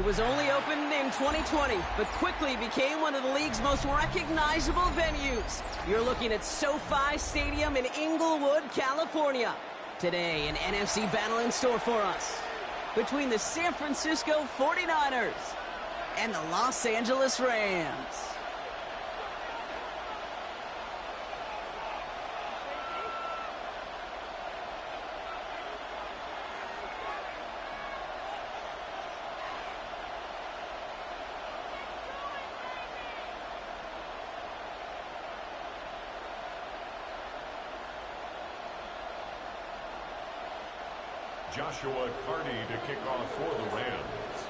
It was only opened in 2020, but quickly became one of the league's most recognizable venues. You're looking at SoFi Stadium in Inglewood, California. Today, an NFC battle in store for us between the San Francisco 49ers and the Los Angeles Rams. Joshua Carty to kick off for the Rams.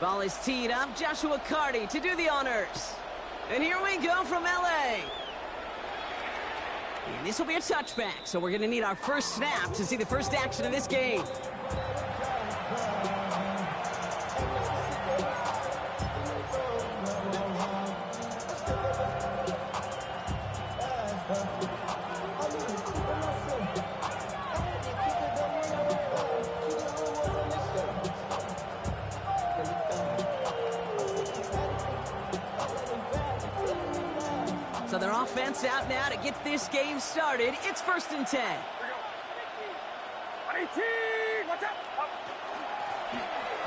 Ball is teed up. Joshua Carty to do the honors. And here we go from LA. And this will be a touchback, so we're going to need our first snap to see the first action of this game. So their offense out now to get this game started. It's 1st and 10.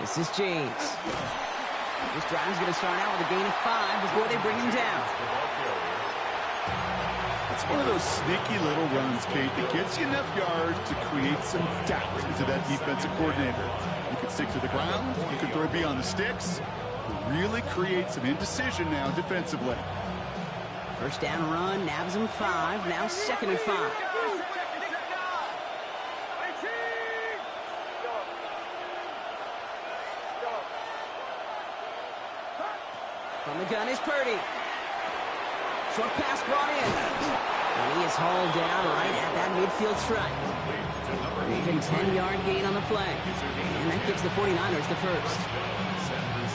This is James. This drive is going to start out with a gain of 5 before they bring him down. It's one of those sneaky little runs, Kate, that gets you enough yards to create some doubt into that defensive coordinator. You can stick to the ground, you can throw beyond the sticks, really create some indecision now defensively. First down run, nabs him 5, now 2nd and 5. From the gun is Purdy. Short pass brought in. And he is hauled down right at that midfield stripe. Even 10-yard gain on the play. And that gives the 49ers the first.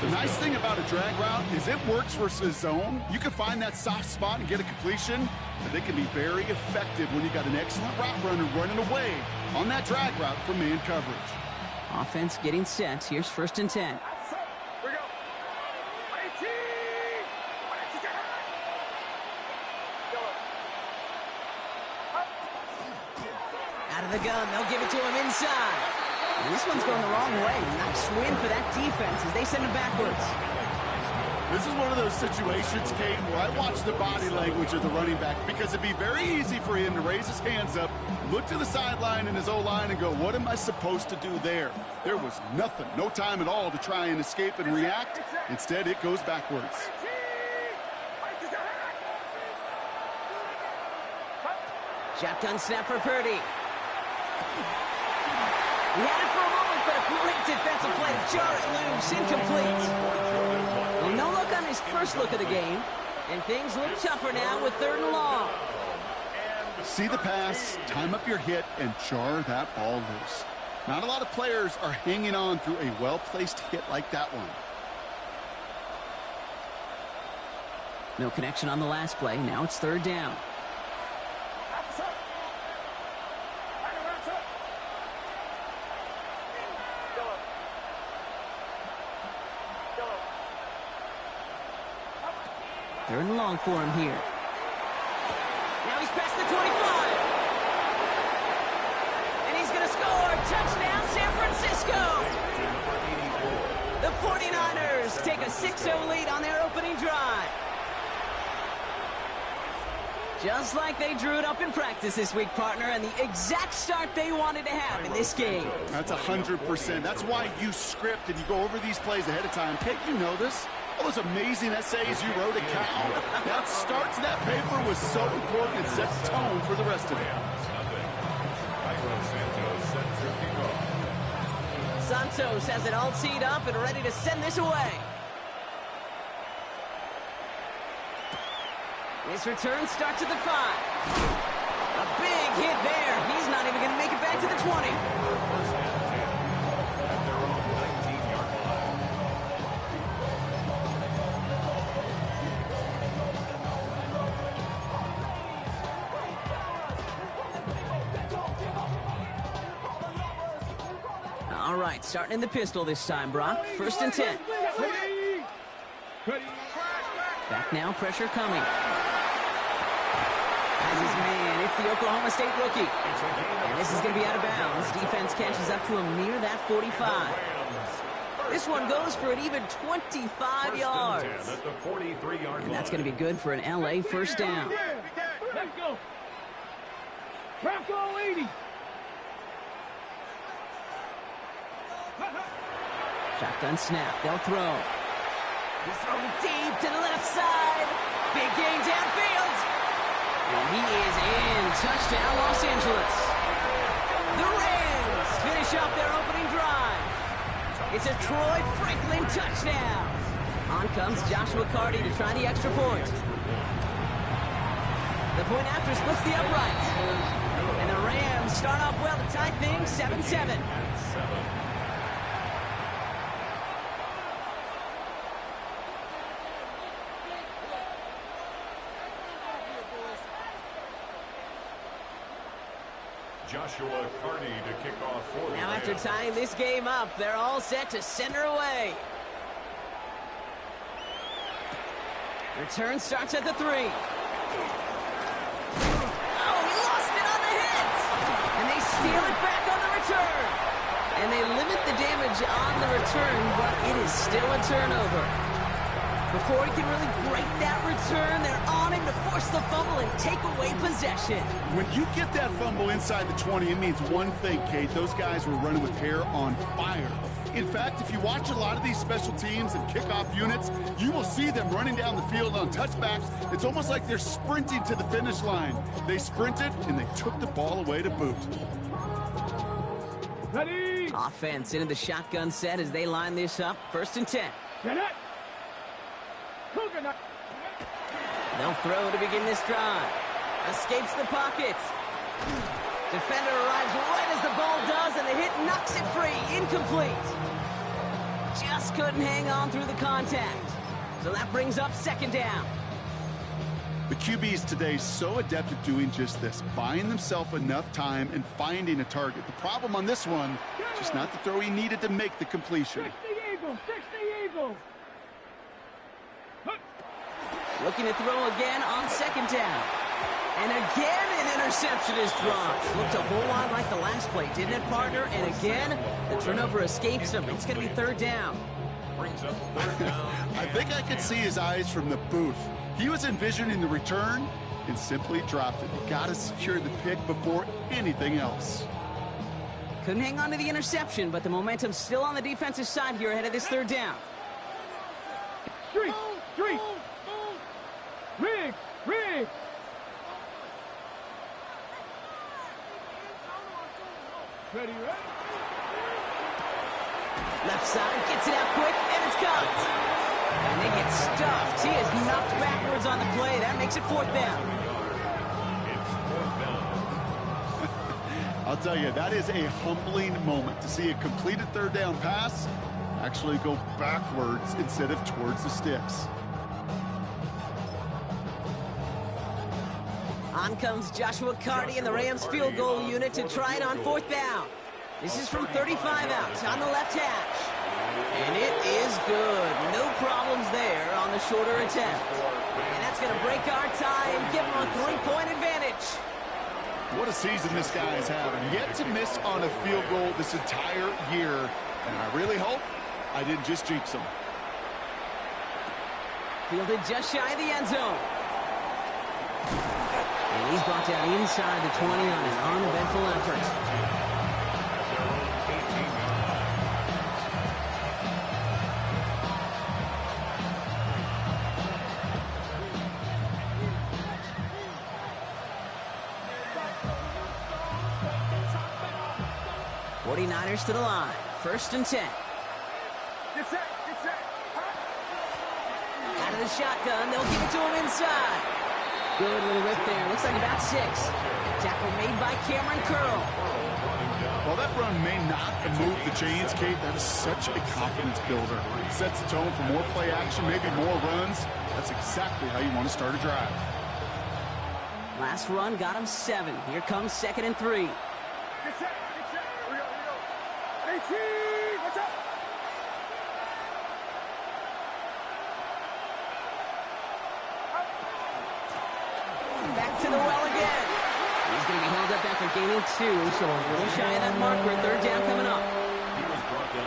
The nice thing about a drag route is it works versus zone. You can find that soft spot and get a completion, but they can be very effective when you got an excellent route runner running away on that drag route from man coverage. Offense getting set. Here's 1st and 10. Out of the gun, they'll give it to him inside. And this one's going the wrong way. Nice win for that defense as they send him backwards. This is one of those situations, Kate, where I watch the body language of the running back because it'd be very easy for him to raise his hands up, look to the sideline in his O-line and go, what am I supposed to do there? There was nothing, no time at all to try and escape and react. Instead, it goes backwards. Shotgun snap for Purdy. He had it for a moment, but a great defensive play to jar it loose, incomplete. Well, no look on his first look of the game, and things look tougher now with 3rd and long. See the pass, time up your hit, and jar that ball loose. Not a lot of players are hanging on through a well-placed hit like that one. No connection on the last play. Now it's 3rd down. Third and long for him here. Now he's past the 25. And he's going to score. Touchdown, San Francisco. The 49ers take a 6-0 lead on their opening drive. Just like they drew it up in practice this week, partner, and the exact start they wanted to have in this game. That's 100%. That's why you script and you go over these plays ahead of time. Kate, you know this. All those amazing essays you wrote at Cal. That start to that paper was so important and set the tone for the rest of it. Santos has it all teed up and ready to send this away. This return starts at the 5. A big hit there. He's not even going to make it back to the 20. right, starting in the pistol this time, Brock. 1st and 10. Back now, pressure coming. As his man, it's the Oklahoma State rookie. And this is going to be out of bounds. Defense catches up to him near that 45. This one goes for an even 25 yards. And that's going to be good for an LA first down. Let's go. Bronco 80. Shotgun snap. They'll throw. He's throwing deep to the left side. Big game downfield. And he is in. Touchdown, Los Angeles. The Rams finish up their opening drive. It's a Troy Franklin touchdown. On comes Joshua Carty to try the extra point. The point after splits the uprights. And the Rams start off well to tie things 7-7. Joshua Carty to kick off for the Now after Rams. tying this game up, they're all set to center away. Return starts at the 3. Oh, he lost it on the hit! And they steal it back on the return. And they limit the damage on the return, but it is still a turnover. Before he can really break that return, they're on him to force the fumble and take away possession. When you get that fumble inside the 20, it means one thing, Kate. Those guys were running with hair on fire. In fact, if you watch a lot of these special teams and kickoff units, you will see them running down the field on touchbacks. It's almost like they're sprinting to the finish line. They sprinted, and they took the ball away to boot. Ready. Offense into the shotgun set as they line this up. 1st and 10. Get it. They'll throw to begin this drive. Escapes the pocket. Defender arrives right as the ball does, and the hit knocks it free. Incomplete. Just couldn't hang on through the contact. So that brings up 2nd down. The QBs today so adept at doing just this, buying themselves enough time and finding a target. The problem on this one, just not the throw he needed to make the completion. 60 Eagles, 60 Eagles. Looking to throw again on 2nd down. And again, an interception is dropped. Looked a whole lot like the last play, didn't it, partner? And again, the turnover escapes him. It's going to be 3rd down. Brings up 3rd down. I think I could see his eyes from the booth. He was envisioning the return and simply dropped it. He got to secure the pick before anything else. Couldn't hang on to the interception, but the momentum's still on the defensive side here ahead of this 3rd down. Street. Rig. Ready. Left side, gets it out quick, and it's caught. And they get stuffed. He is knocked backwards on the play. That makes it 4th down. It's 4th down. I'll tell you, that is a humbling moment to see a completed 3rd down pass actually go backwards instead of towards the sticks. On comes Joshua Carty and the Rams field goal unit to try it on 4th down. This is from 35 out on the left hash. And it is good. No problems there on the shorter attempt. And that's going to break our tie and give them a 3-point advantage. What a season this guy is having. Yet to miss on a field goal this entire year. And I really hope I didn't just jinx him. Fielded just shy of the end zone. And he's brought down inside the 20 on an uneventful effort. '49ers to the line. 1st and 10. Out of the shotgun, they'll give it to him inside. Good little rip there. Looks like about 6. Tackle made by Cameron Curl. While that run may not move the chains, Kate, that is such a confidence builder. It sets the tone for more play action, maybe more runs. That's exactly how you want to start a drive. Last run got him 7. Here comes 2nd and 3. Watch out. Back to the well again. He's going to be held up after gaining 2, so a little shy of that marker. Third down coming up.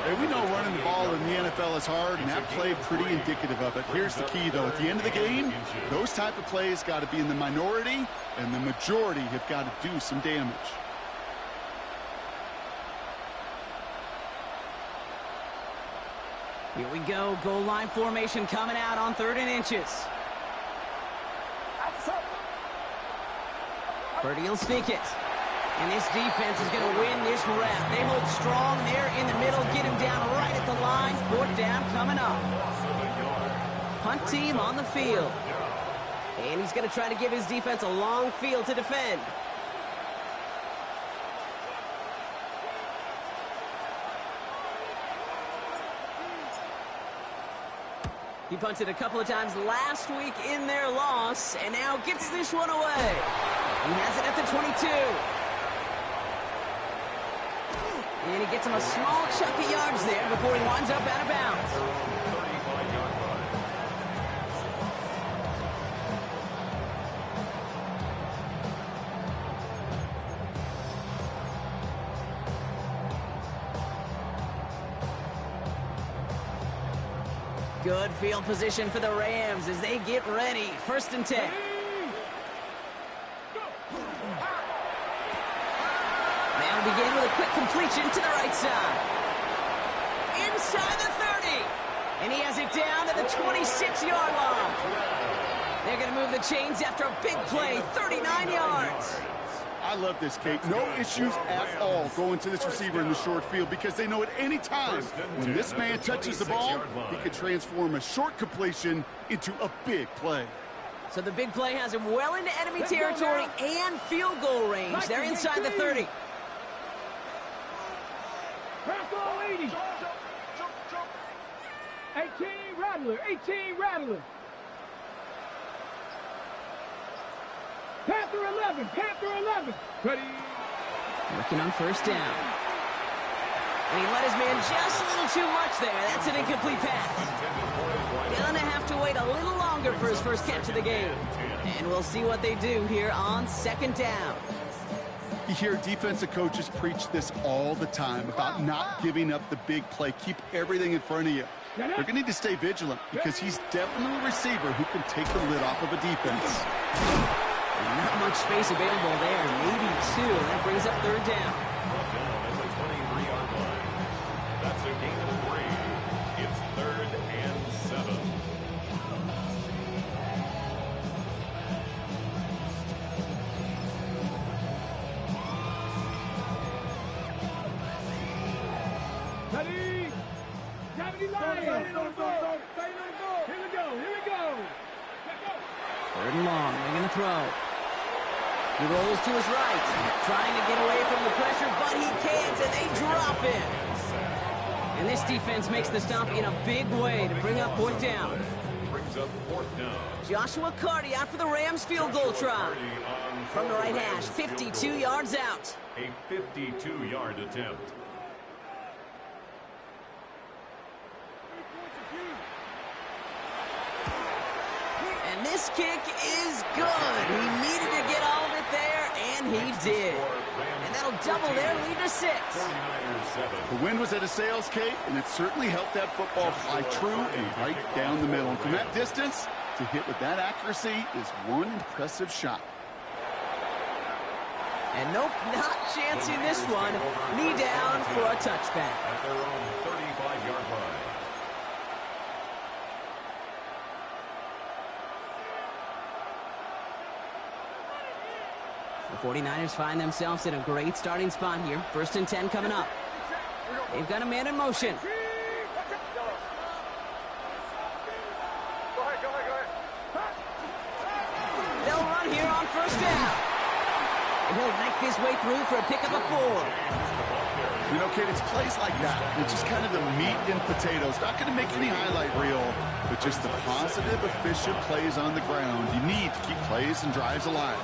Hey, we know running the ball in the NFL is hard, and that play pretty indicative of it. Here's the key, though. At the end of the game, those type of plays got to be in the minority, and the majority have got to do some damage. Here we go. Goal line formation coming out on 3rd and inches. Purdy will sneak it. And this defense is going to win this rep. They hold strong there in the middle. Get him down right at the line. 4th down coming up. Punt team on the field. And he's going to try to give his defense a long field to defend. He punted a couple of times last week in their loss, and now gets this one away. He has it at the 22. And he gets him a small chunk of yards there before he winds up out of bounds. Good field position for the Rams as they get ready. 1st and 10. They'll begin with a quick completion to the right side. Inside the 30. And he has it down to the 26-yard line. They're going to move the chains after a big play, 39 yards. I love this, Kate. No issues at all going to this receiver in the short field because they know at any time when this man touches the ball, he can transform a short completion into a big play. So the big play has him well into enemy territory and field goal range. They're inside the 30. Pass all 80. 18 Rattler. 18 Rattler. Panther 11. Panther 11. Ready. Working on 1st down. And he let his man just a little too much there. That's an incomplete pass. Gonna have to wait a little longer for his first catch of the game. And we'll see what they do here on 2nd down. You hear defensive coaches preach this all the time about not giving up the big play. Keep everything in front of you. They're going to need to stay vigilant because he's definitely a receiver who can take the lid off of a defense. Not much space available there. Maybe 2. That brings up 3rd down. At the 23-yard line. That's a gain of 3. It's 3rd and 7. Ready. 79. Here we go. Here we go. 3rd and long. They're going to throw. He rolls to his right, trying to get away from the pressure, but he can't, and they drop him. And this defense makes the stop in a big way to bring up 4th down. Brings up 4th down. Joshua Carty out for the Rams field goal try. From the right hash, 52 yards out. A 52-yard attempt. And this kick is good. He needed to get all of it there, and he did. And that'll double their lead to 6. The wind was at a sails, Kate, and it certainly helped that football fly true and right down the middle. And from that distance, to hit with that accuracy is one impressive shot. And nope, not chancing this one. Knee down for a touchback. At their own 35-yard line. The 49ers find themselves in a great starting spot here. 1st and 10 coming up. They've got a man in motion. They'll run here on 1st down. And he'll knife his way through for a pickup of 4. You know, Kate, it's plays like that. It's just kind of the meat and potatoes. Not going to make any highlight reel, but just the positive, efficient plays on the ground. You need to keep plays and drives alive.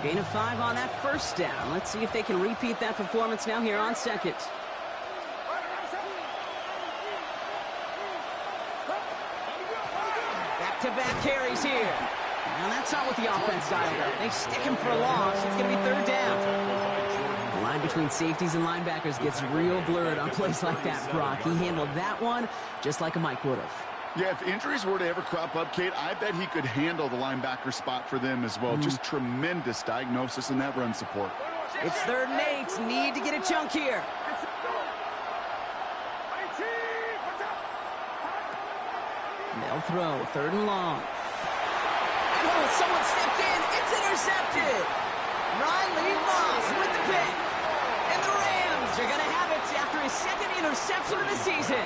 Gain of 5 on that first down. Let's see if they can repeat that performance now here on second. Back-to-back carries here. Now that's not what the offense dialed up. They stick him for a loss. It's going to be third down. The line between safeties and linebackers gets real blurred on plays like that, Brock. He handled that one just like a Mike would have. Yeah, if injuries were to ever crop up, Kate, I bet he could handle the linebacker spot for them as well. Just tremendous diagnosis in that run support. It's 3rd and 8. Need to get a chunk here. They'll throw. 3rd and long. Oh, someone stepped in. It's intercepted. Riley Moss with the pick. And the Rams are going to have it after his 2nd interception of the season.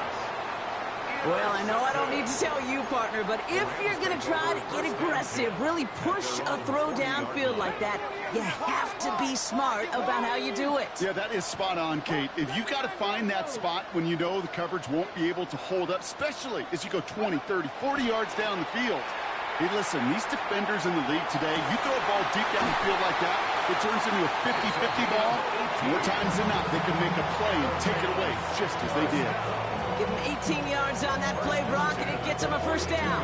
Well, I know I don't need to tell you, partner, but if you're going to try to get aggressive, really push a throw downfield like that, you have to be smart about how you do it. Yeah, that is spot on, Kate. If you've got to find that spot when you know the coverage won't be able to hold up, especially as you go 20, 30, 40 yards down the field. Hey, listen, these defenders in the league today, you throw a ball deep down the field like that, it turns into a 50-50 ball. More times than not, they can make a play and take it away, just as they did. Give him 18 yards on that play, Brock, and it gets him a first down.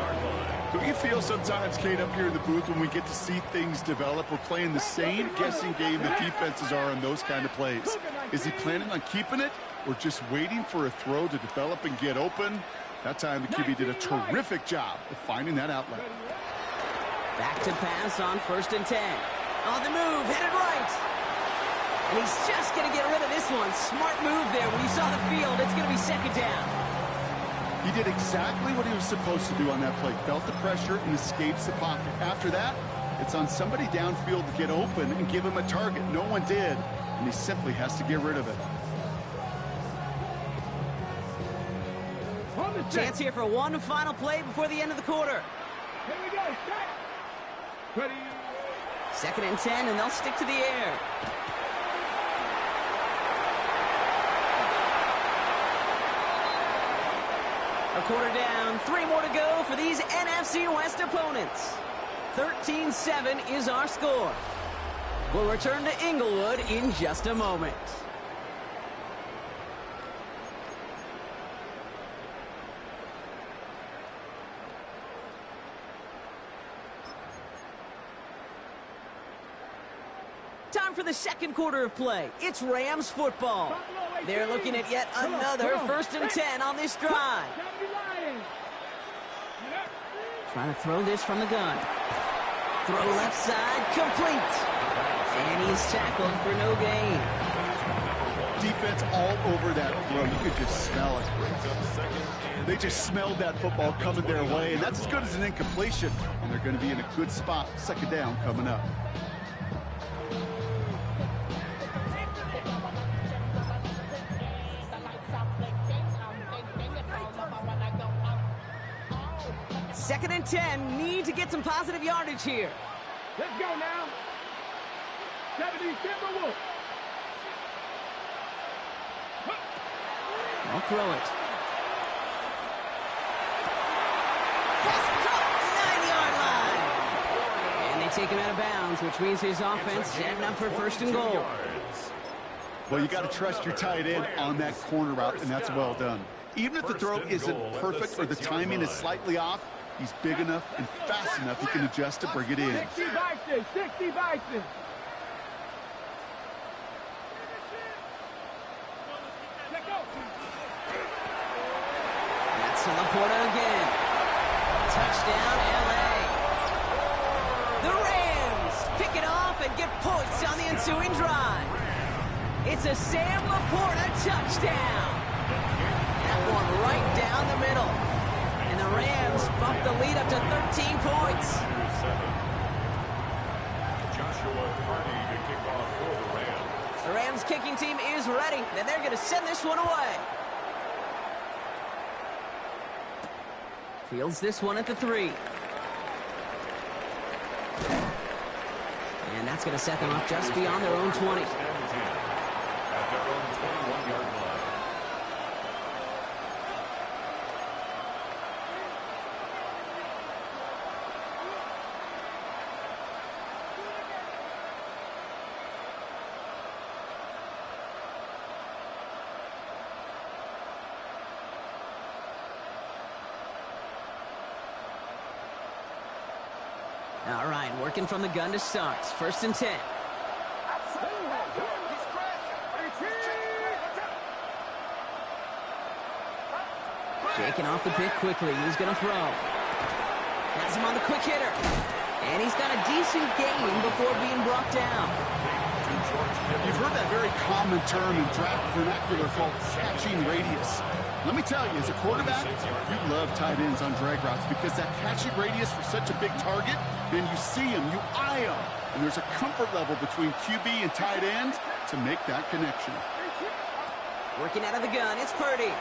Don't you feel sometimes, Kate, up here in the booth when we get to see things develop, we're playing the same guessing game the defenses are on those kind of plays? Is he planning on keeping it or just waiting for a throw to develop and get open? That time the QB did a terrific job of finding that outlet. Back to pass on 1st and 10. On the move, headed right. And he's just going to get rid of this one. Smart move there. When you saw the field, it's going to be 2nd down. He did exactly what he was supposed to do on that play. Felt the pressure and escapes the pocket. After that, it's on somebody downfield to get open and give him a target. No one did, and he simply has to get rid of it. Chance here for one final play before the end of the quarter. Here we go. Ready. 2nd and 10, and they'll stick to the air. A quarter down, 3 more to go for these NFC West opponents. 13-7 is our score. We'll return to Inglewood in just a moment. Time for the 2nd quarter of play. It's Rams football. They're looking at yet another 1st and 10 on this drive. Trying to throw this from the gun. Throw left side, complete. And he's tackled for no gain. Defense all over that throw. You could just smell it. They just smelled that football coming their way, and that's as good as an incompletion. And they're going to be in a good spot. 2nd down coming up. Second and 10, need to get some positive yardage here. Let's go now. 70 Timberwolves. I'll throw it. Pass caught, 9-yard line. And they take him out of bounds, which means his offense setting up for 1st and goal. Well, you got to trust your tight end on that corner route, and that's well done. Even if the throw isn't perfect or the timing is slightly off, he's big enough and fast enough he can adjust to bring it in. 60 Bison, 60 Bison. That's Laporta again. Touchdown, LA. The Rams pick it off and get points on the ensuing drive. It's a Sam Laporta touchdown. That one right down the middle. And the Rams bump the lead up to 13 points. Joshua Hardy to kick off for the Rams. The Rams kicking team is ready, and they're going to send this one away. Fields this one at the 3. And that's going to set them up just beyond their own 20. At their own 21-yard line. All right, working from the gun to start. 1st and 10. Shaking off the pick quickly. He's going to throw. Has him on the quick hitter. And he's got a decent gain before being brought down. You've heard that very common term in draft vernacular called catching radius. Let me tell you, as a quarterback, you love tight ends on drag routes because that catching radius for such a big target, and you see him, you eye him, and there's a comfort level between QB and tight end to make that connection. Working out of the gun, it's Purdy.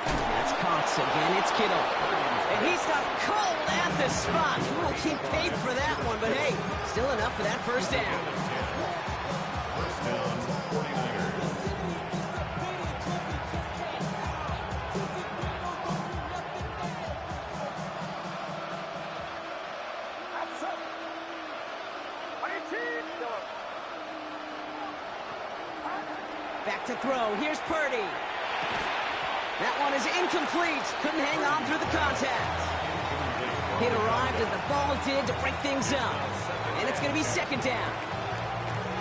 That's Cox again, it's Kittle. And he stopped cold at the spot. Ooh, he paid for that one, but hey, still enough for that 1st down. 1st down, 49ers. Back to throw, here's Purdy. That one is incomplete. Couldn't hang on through the contact. It arrived as the ball did to break things up. And it's going to be 2nd down.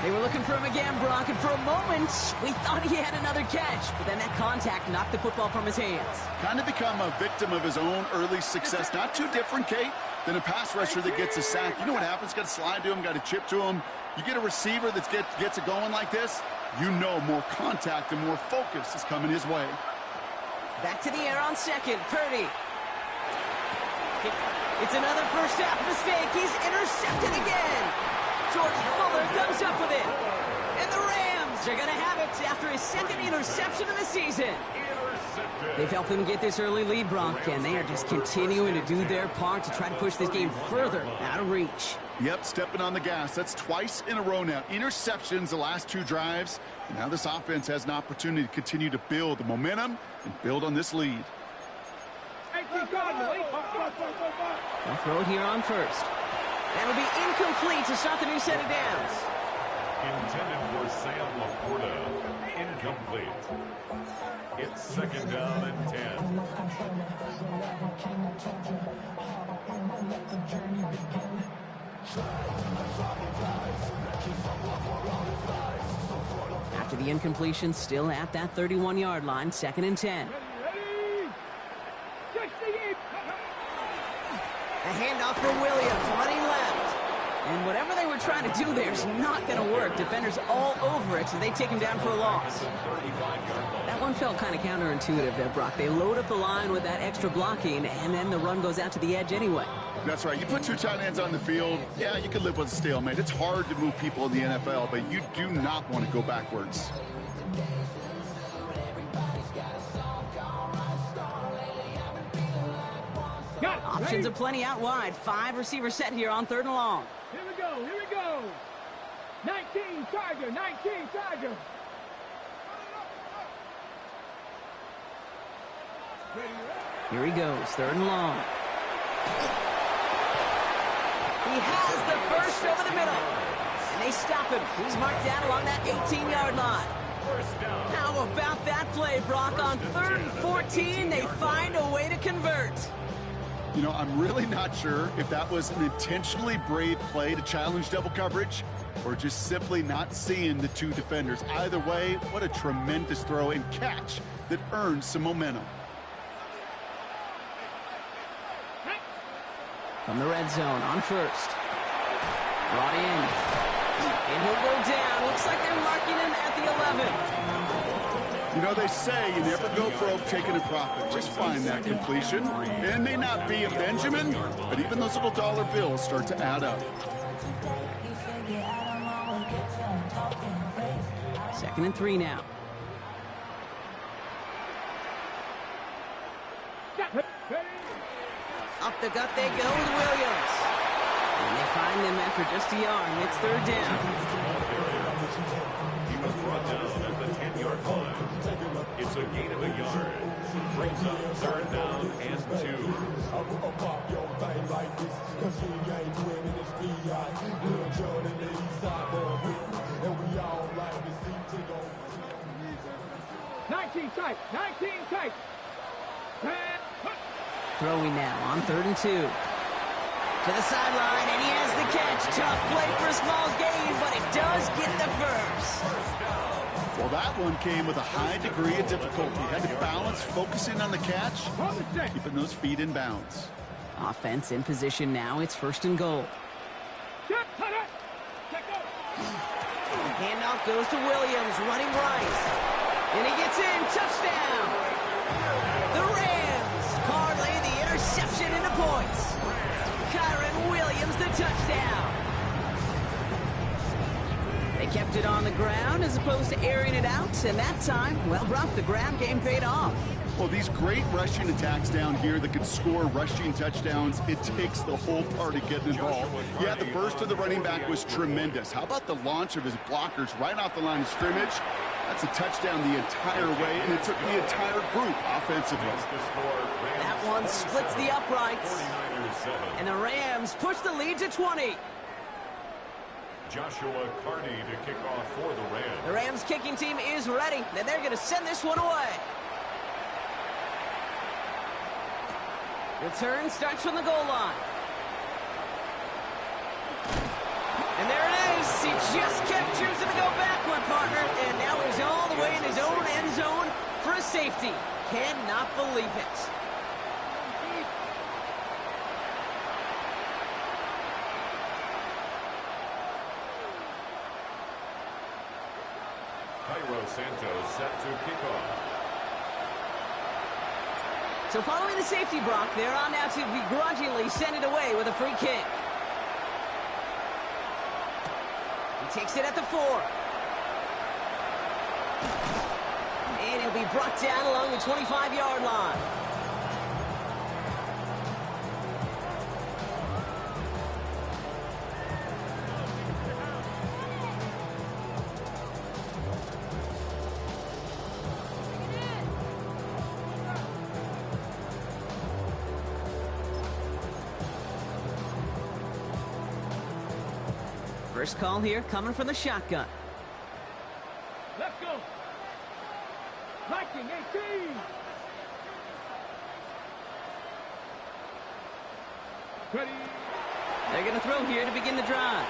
They were looking for him again, Brock, and for a moment, we thought he had another catch. But then that contact knocked the football from his hands. Kind of become a victim of his own early success. Not too different, Kate, than a pass rusher that gets a sack. You know what happens? Got to slide to him, got to chip to him. You get a receiver that gets it going like this, you know more contact and more focus is coming his way. Back to the air on 2nd. Purdy. It's another 1st half mistake. He's intercepted again. Jordan Fuller comes up with it. And the Rams are going to have it after his 2nd interception of the season. They've helped them get this early lead, Brock, and they are just continuing to do their part to try to push this game further out of reach. Yep, stepping on the gas. That's twice in a row now. Interceptions the last 2 drives. And now this offense has an opportunity to continue to build the momentum and build on this lead. They'll throw it here on 1st. That'll be incomplete to start the new set of downs. Intended for Sam Laporta. Incomplete. It's 2nd down and 10. After the incompletion, still at that 31-yard line, 2nd and 10. A handoff for Williams, running left. And whatever they were trying to do there is not going to work. Defenders all over it, so they take him down for a loss. That one felt kind of counterintuitive there, Brock. They load up the line with that extra blocking, and then the run goes out to the edge anyway. That's right. You put 2 tight ends on the field, yeah, you can live with a stalemate. It's hard to move people in the NFL, but you do not want to go backwards. Options aplenty out wide. 5 receivers set here on 3rd and long. Here we go, here we go. 19 Charger, 19 Charger. Here he goes, 3rd and long. He has the first over the middle. And they stop him. He's marked down along that 18-yard line. How about that play, Brock? On 3rd and 14, they find a way to convert. You know, I'm really not sure if that was an intentionally brave play to challenge double coverage or just simply not seeing the 2 defenders. Either way, what a tremendous throw and catch that earns some momentum. From the red zone on 1st. Brought in. And he'll go down. Looks like they're marking him at the 11. You know, they say you never go broke taking a profit. Just find that completion. It may not be a Benjamin, but even those little dollar bills start to add up. 2nd and 3 now. Up the gut they go with Williams. And they find them after just a yard. It's 3rd down. He was brought down at the 10-yard line. It's a gain of a yard. Brings up 3rd down and 2. Tight, 19 tight. Throwing now on 3rd and 2. To the sideline, and he has the catch. Tough play for a small gain, but it does get the first. Well, that one came with a high degree of difficulty. Had to balance, focusing on the catch, keeping those feet in bounds. Offense in position now. It's 1st and goal. Handoff goes to Williams, running right. And he gets in. Touchdown. The Rams parlay the interception into points. Kyron Williams, the touchdown. They kept it on the ground as opposed to airing it out. And that time, well, Brock, the ground game paid off. Well, these great rushing attacks down here that can score rushing touchdowns, it takes the whole party getting involved. Yeah, the burst of the running back was tremendous. How about the launch of his blockers right off the line of scrimmage? That's a touchdown the entire way, and it took the entire group offensively. That one splits the uprights. And the Rams push the lead to 20. Joshua Carney to kick off for the Rams. The Rams kicking team is ready, and they're going to send this one away. Return starts from the goal line. And there it is. He just kept choosing to go backward, partner. And now he's all the way in his own end zone for a safety. Cannot believe it. Cairo Santos set to kick off. So following the safety, Brock, they're on now to begrudgingly send it away with a free kick. He takes it at the 4. And he'll be brought down along the 25-yard line. First call here coming from the shotgun. Let's go. Viking 18. Ready. They're going to throw here to begin the drive.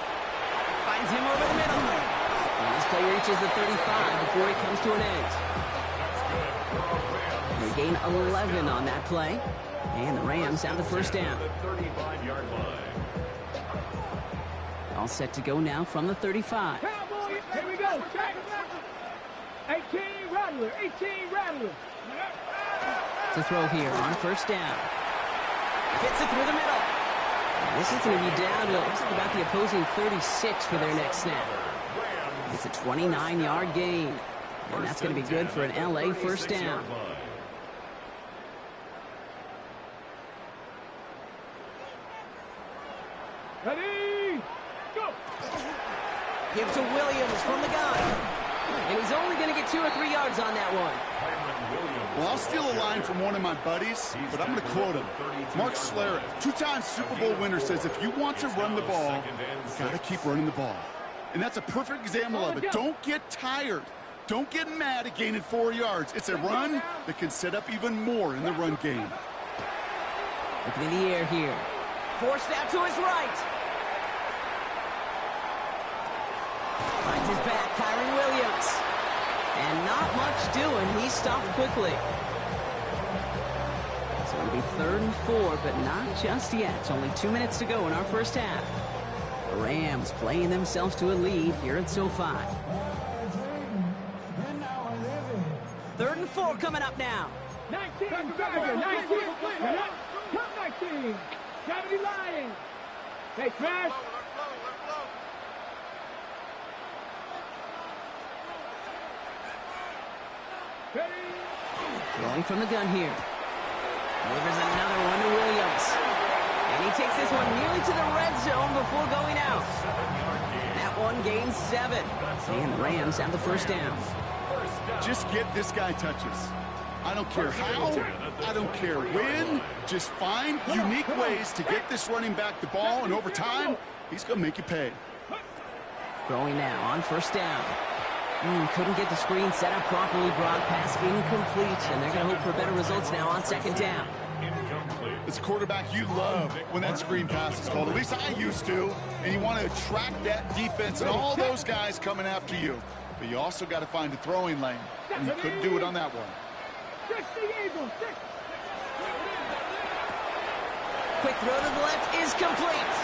Finds him over the middle. And this play reaches the 35 before he comes to an end. They gain 11 on that play. And the Rams have the first down. The 35-yard line. All set to go now from the 35. Cowboys, here we go. 18 Rattler, 18 Rattler. To throw here on first down. Fits it through the middle. And this is going to be down to, looks like about the opposing 36 for their next snap. It's a 29-yard gain. And that's going to be good for an LA first down. Ready, go. Give to Williams from the gun. And he's only going to get 2 or 3 yards on that one. Well, I'll steal a line from one of my buddies, but I'm going to quote him. Mark Schlereth, 2-time Super Bowl winner, says if you want to run the ball, you got to keep running the ball. And that's a perfect example of it. Don't get tired. Don't get mad at gaining 4 yards. It's a run that can set up even more in the run game. Looking in the air here. Forced out to his right. Finds his back, Kyron Williams. And not much doing. He stopped quickly. So it'll be 3rd and 4, but not just yet. It's only 2 minutes to go in our first half. The Rams playing themselves to a lead here at SoFi. 3rd and 4 coming up now. 19 Tiger, 19. 19. Gravity Lion. Hey, Crash. Throwing from the gun here. Delivers another one to Williams. And he takes this one nearly to the red zone before going out. That one gains 7. And the Rams have the first down. Just get this guy touches. I don't care how, I don't care when. Just find unique ways to get this running back the ball, and over time, he's going to make you pay. Throwing now on first down. Couldn't get the screen set up properly. Broad pass incomplete, and they're going to hope for better results now on 2nd down. Incomplete. As a quarterback, you love when that screen pass is called. At least I used to. And you want to attract that defense and all those guys coming after you. But you also got to find a throwing lane. And you couldn't do it on that one. Quick throw to the left is complete.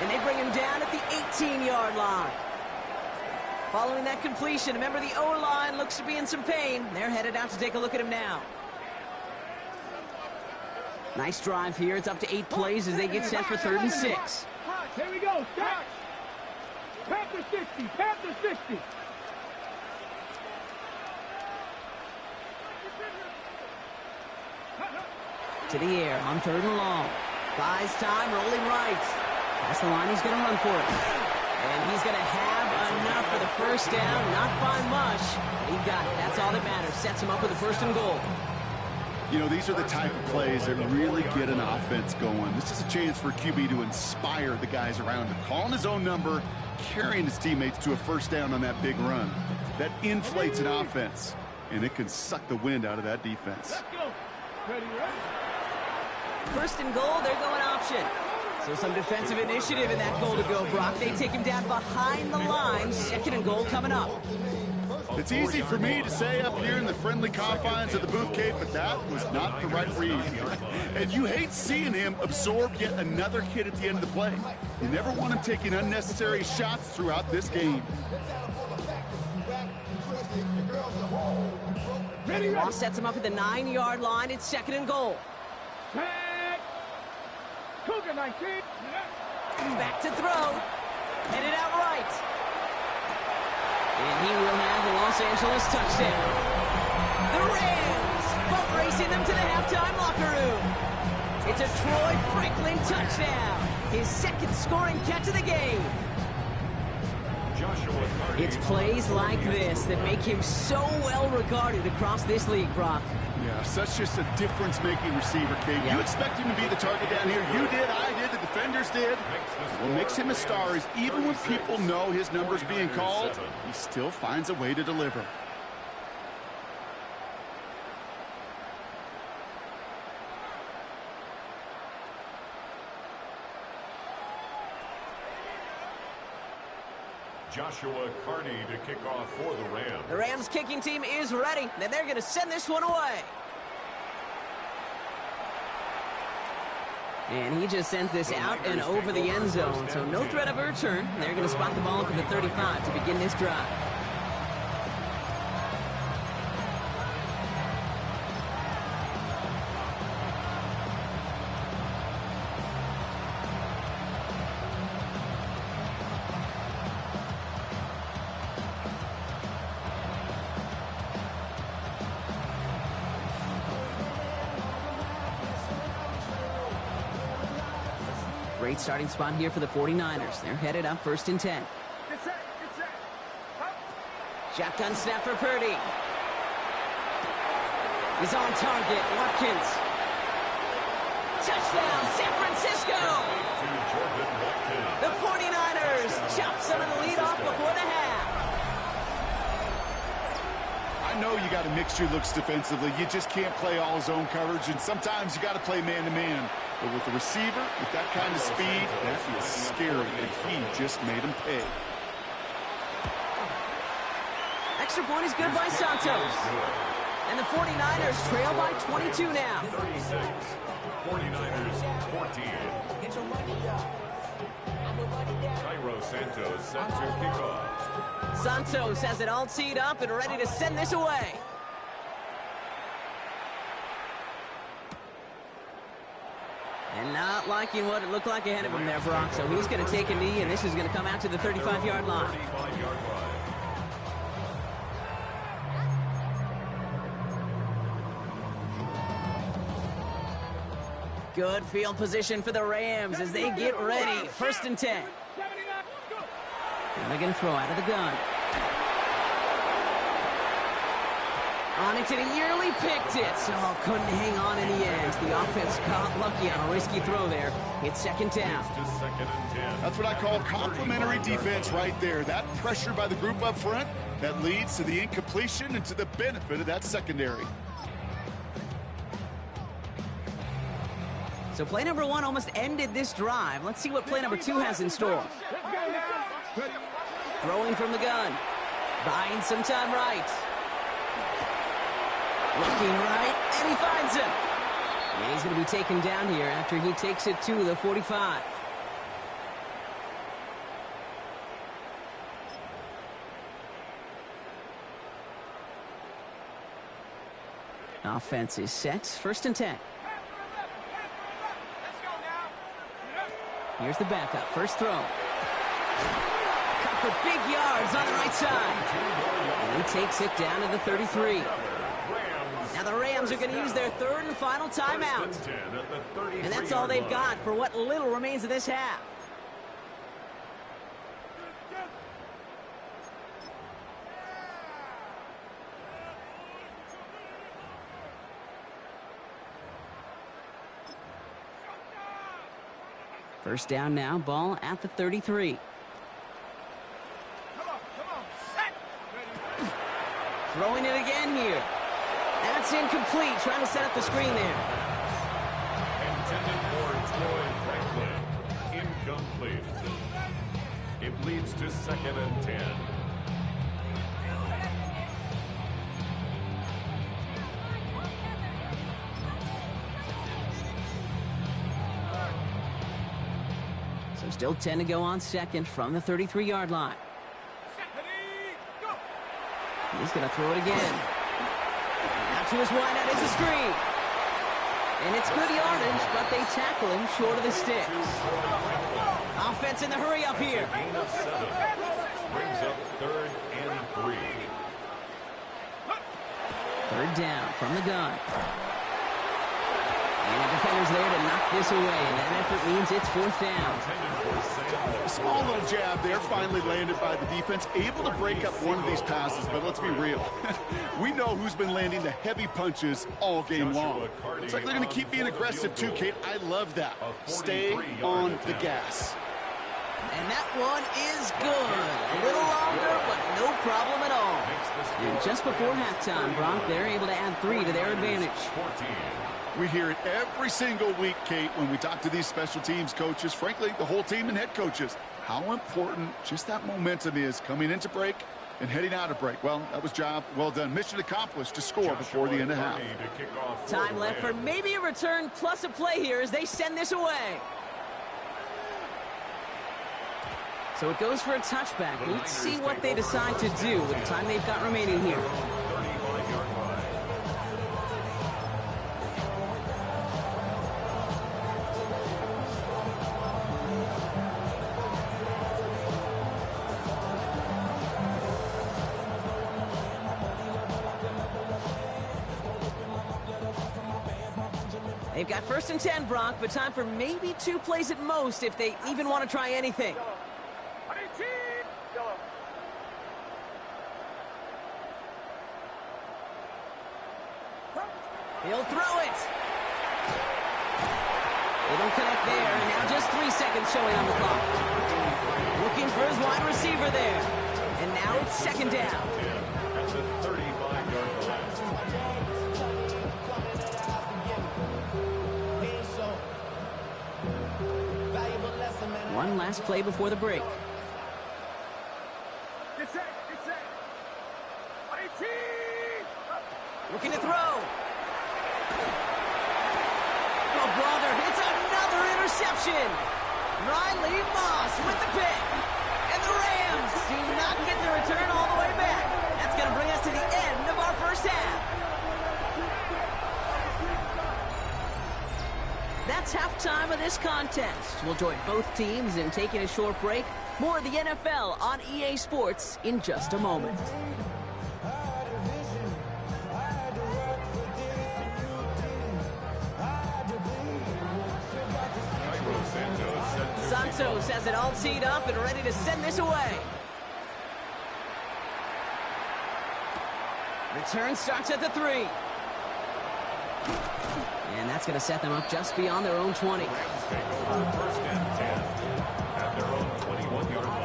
And they bring him down at the 18-yard line. Following that completion, remember the O-line looks to be in some pain. They're headed out to take a look at him now. Nice drive here. It's up to 8 plays as they get set for 3rd and 6. Here we go. Start. Panther 60. Panther 60. To the air on 3rd and long. Buys time, rolling right. Past the line, he's going to run for it. And he's going to have enough for the first down. Not by much. But he got it. That's all that matters. Sets him up with a 1st and goal. You know, these are the type of plays that really get an offense going. This is a chance for QB to inspire the guys around him. Calling his own number, carrying his teammates to a 1st down on that big run. That inflates an offense, and it can suck the wind out of that defense. Let's go. Ready, ready. 1st and goal, they're going option. So some defensive initiative in that goal to go, Brock. They take him down behind the line. 2nd and goal coming up. It's easy for me to say up here in the friendly confines of the Booth Cave, but that was not the right read. And you hate seeing him absorb yet another hit at the end of the play. You never want him taking unnecessary shots throughout this game. Ross sets him up at the 9-yard line. It's 2nd and goal. Cougar 19. Back to throw. Headed out right. And he will have the Los Angeles touchdown. The Rams boat racing them to the halftime locker room. It's a Troy Franklin touchdown. His 2nd scoring catch of the game. It's plays like this that make him so well regarded across this league, Brock. Yeah, such just a difference-making receiver, Kate. You expect him to be the target down here. You did, I did, the defenders did. What makes him a star is even when people know his number's being called, he still finds a way to deliver. Joshua Carney to kick off for the Rams. The Rams kicking team is ready. Then they're going to send this one away. And he just sends this out and over the end zone. So no threat of a return. They're going to spot the ball up at the 35 to begin this drive. Great starting spot here for the 49ers. They're headed up 1st and 10. Shotgun snap for Purdy. He's on target. Watkins. Touchdown, San Francisco! The 49ers chop some of the lead off before the half. I know you got a mixture looks defensively. You just can't play all zone coverage, and sometimes you got to play man-to-man. But with the receiver, with that kind of speed, that is scary, and he just made him pay. Extra point is good by Santos. And the 49ers trail by 22 now. 36, 49ers 14. Cairo Santos set to kick off. Santos has it all teed up and ready to send this away. And not liking what it looked like ahead of him there, Brock. So he's going to take a knee, and this is going to come out to the 35-yard line. 35-yard line. Good field position for the Rams as they get ready. 1st and 10. And they're going to throw out of the gun. On it, and he nearly picked it. So couldn't hang on in the end. The offense got lucky on a risky throw there. It's 2nd down. That's what I call complementary defense right there. That pressure by the group up front, that leads to the incompletion and to the benefit of that secondary. So play number 1 almost ended this drive. Let's see what play number 2 has in store. Throwing from the gun. Buying some time right. Looking right, and he finds him. And he's going to be taken down here after he takes it to the 45. Offense is set. 1st and 10. Here's the backup. First throw. Cut for big yards on the right side. And he takes it down to the 33. Now the Rams are going to use their 3rd and final timeout. And that's all they've got for what little remains of this half. First down now, ball at the 33. Throwing it again here. That's incomplete, trying to set up the screen there. Intended for Troy Franklin. Incomplete. It leads to 2nd and 10. So still 10 to go on 2nd from the 33-yard line. He's going to throw it again. Out to his wideout, it's a screen. And it's good yardage, but they tackle him short of the sticks. Offense in the hurry up here. Gain of 7. Brings up 3rd and 3. 3rd down from the gun. And the defender's there to knock this away, and that effort means it's 4th down. A small little jab there, finally landed by the defense, able to break up one of these passes, but let's be real. We know who's been landing the heavy punches all game long. Looks like they're going to keep being aggressive too, Kate. I love that. Stay on the gas. And that one is good. A little longer, but no problem at all. And just before halftime, Bronk, they're able to add 3 to their advantage. We hear it every single week, Kate, when we talk to these special teams coaches, frankly, the whole team and head coaches, how important just that momentum is coming into break and heading out of break. Well, that was job well done. Mission accomplished to score before the end of half. Time left for maybe a return plus a play here as they send this away. So it goes for a touchback. Let's see what they decide to do with the time they've got remaining here. They've got 1st and 10, Bronk, but time for maybe 2 plays at most if they even want to try anything. He'll throw it. They don't connect there, and now just 3 seconds showing on the clock. Looking for his wide receiver there. And now it's 2nd down. At the 35-yard line. One last play before the break. Looking to throw. Oh, brother, it's another interception. Riley Moss with the pick. And the Rams do not get the return all the way back. That's going to bring us to the end of our first half. That's halftime of this contest. We'll join both teams in taking a short break. More of the NFL on EA Sports in just a moment. Santos has it all teed up and ready to send this away. Return starts at the 3. And that's going to set them up just beyond their own 20. Rams take over 1st and 10 at their own 21-yard line.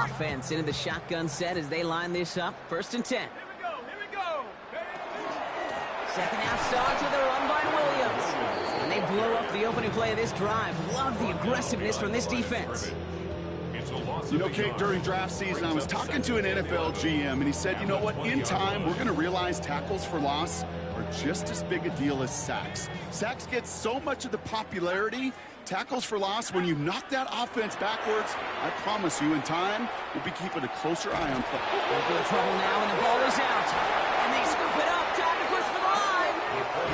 Offense into the shotgun set as they line this up. 1st and 10. Here we go. Second half starts with a run by Williams. And they blow up the opening play of this drive. Love the aggressiveness from this defense. You know, Kate, during draft season, I was talking to an NFL GM, and he said, you know what, in time, we're going to realize tackles for loss are just as big a deal as sacks. Sacks get so much of the popularity. Tackles for loss, when you knock that offense backwards, I promise you, in time, we'll be keeping a closer eye on play. They're in trouble now, and the ball is out. And they scoop it up. Time to push for the line.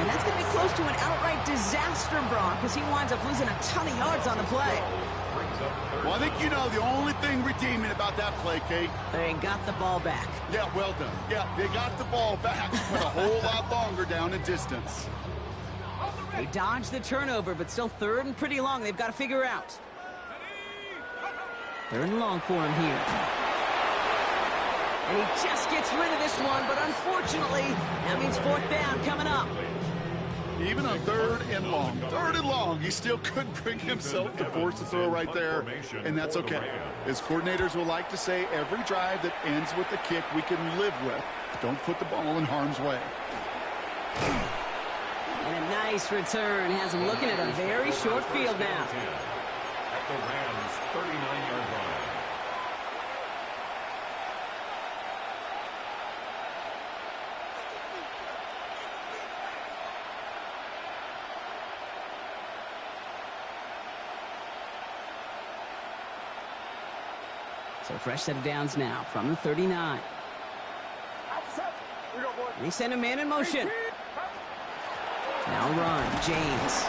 And that's going to be close to an outright disaster, Brock, because he winds up losing a ton of yards on the play. Well, I think you know the only thing redeeming about that play, Kate. They got the ball back. Yeah, well done. Yeah, they got the ball back, but a whole lot longer down in distance. They dodged the turnover, but still 3rd and pretty long. They've got to figure out. 3rd and long for him here. And he just gets rid of this one, but unfortunately, that means 4th down coming up. Even on 3rd and long, he still couldn't bring himself to force the throw right there, and that's okay. As coordinators will like to say, every drive that ends with a kick we can live with. Don't put the ball in harm's way. And a nice return has him looking at a very short field now. At the Rams 39-yard line. So fresh set of downs now from the 39. They send a man in motion. Now run, James.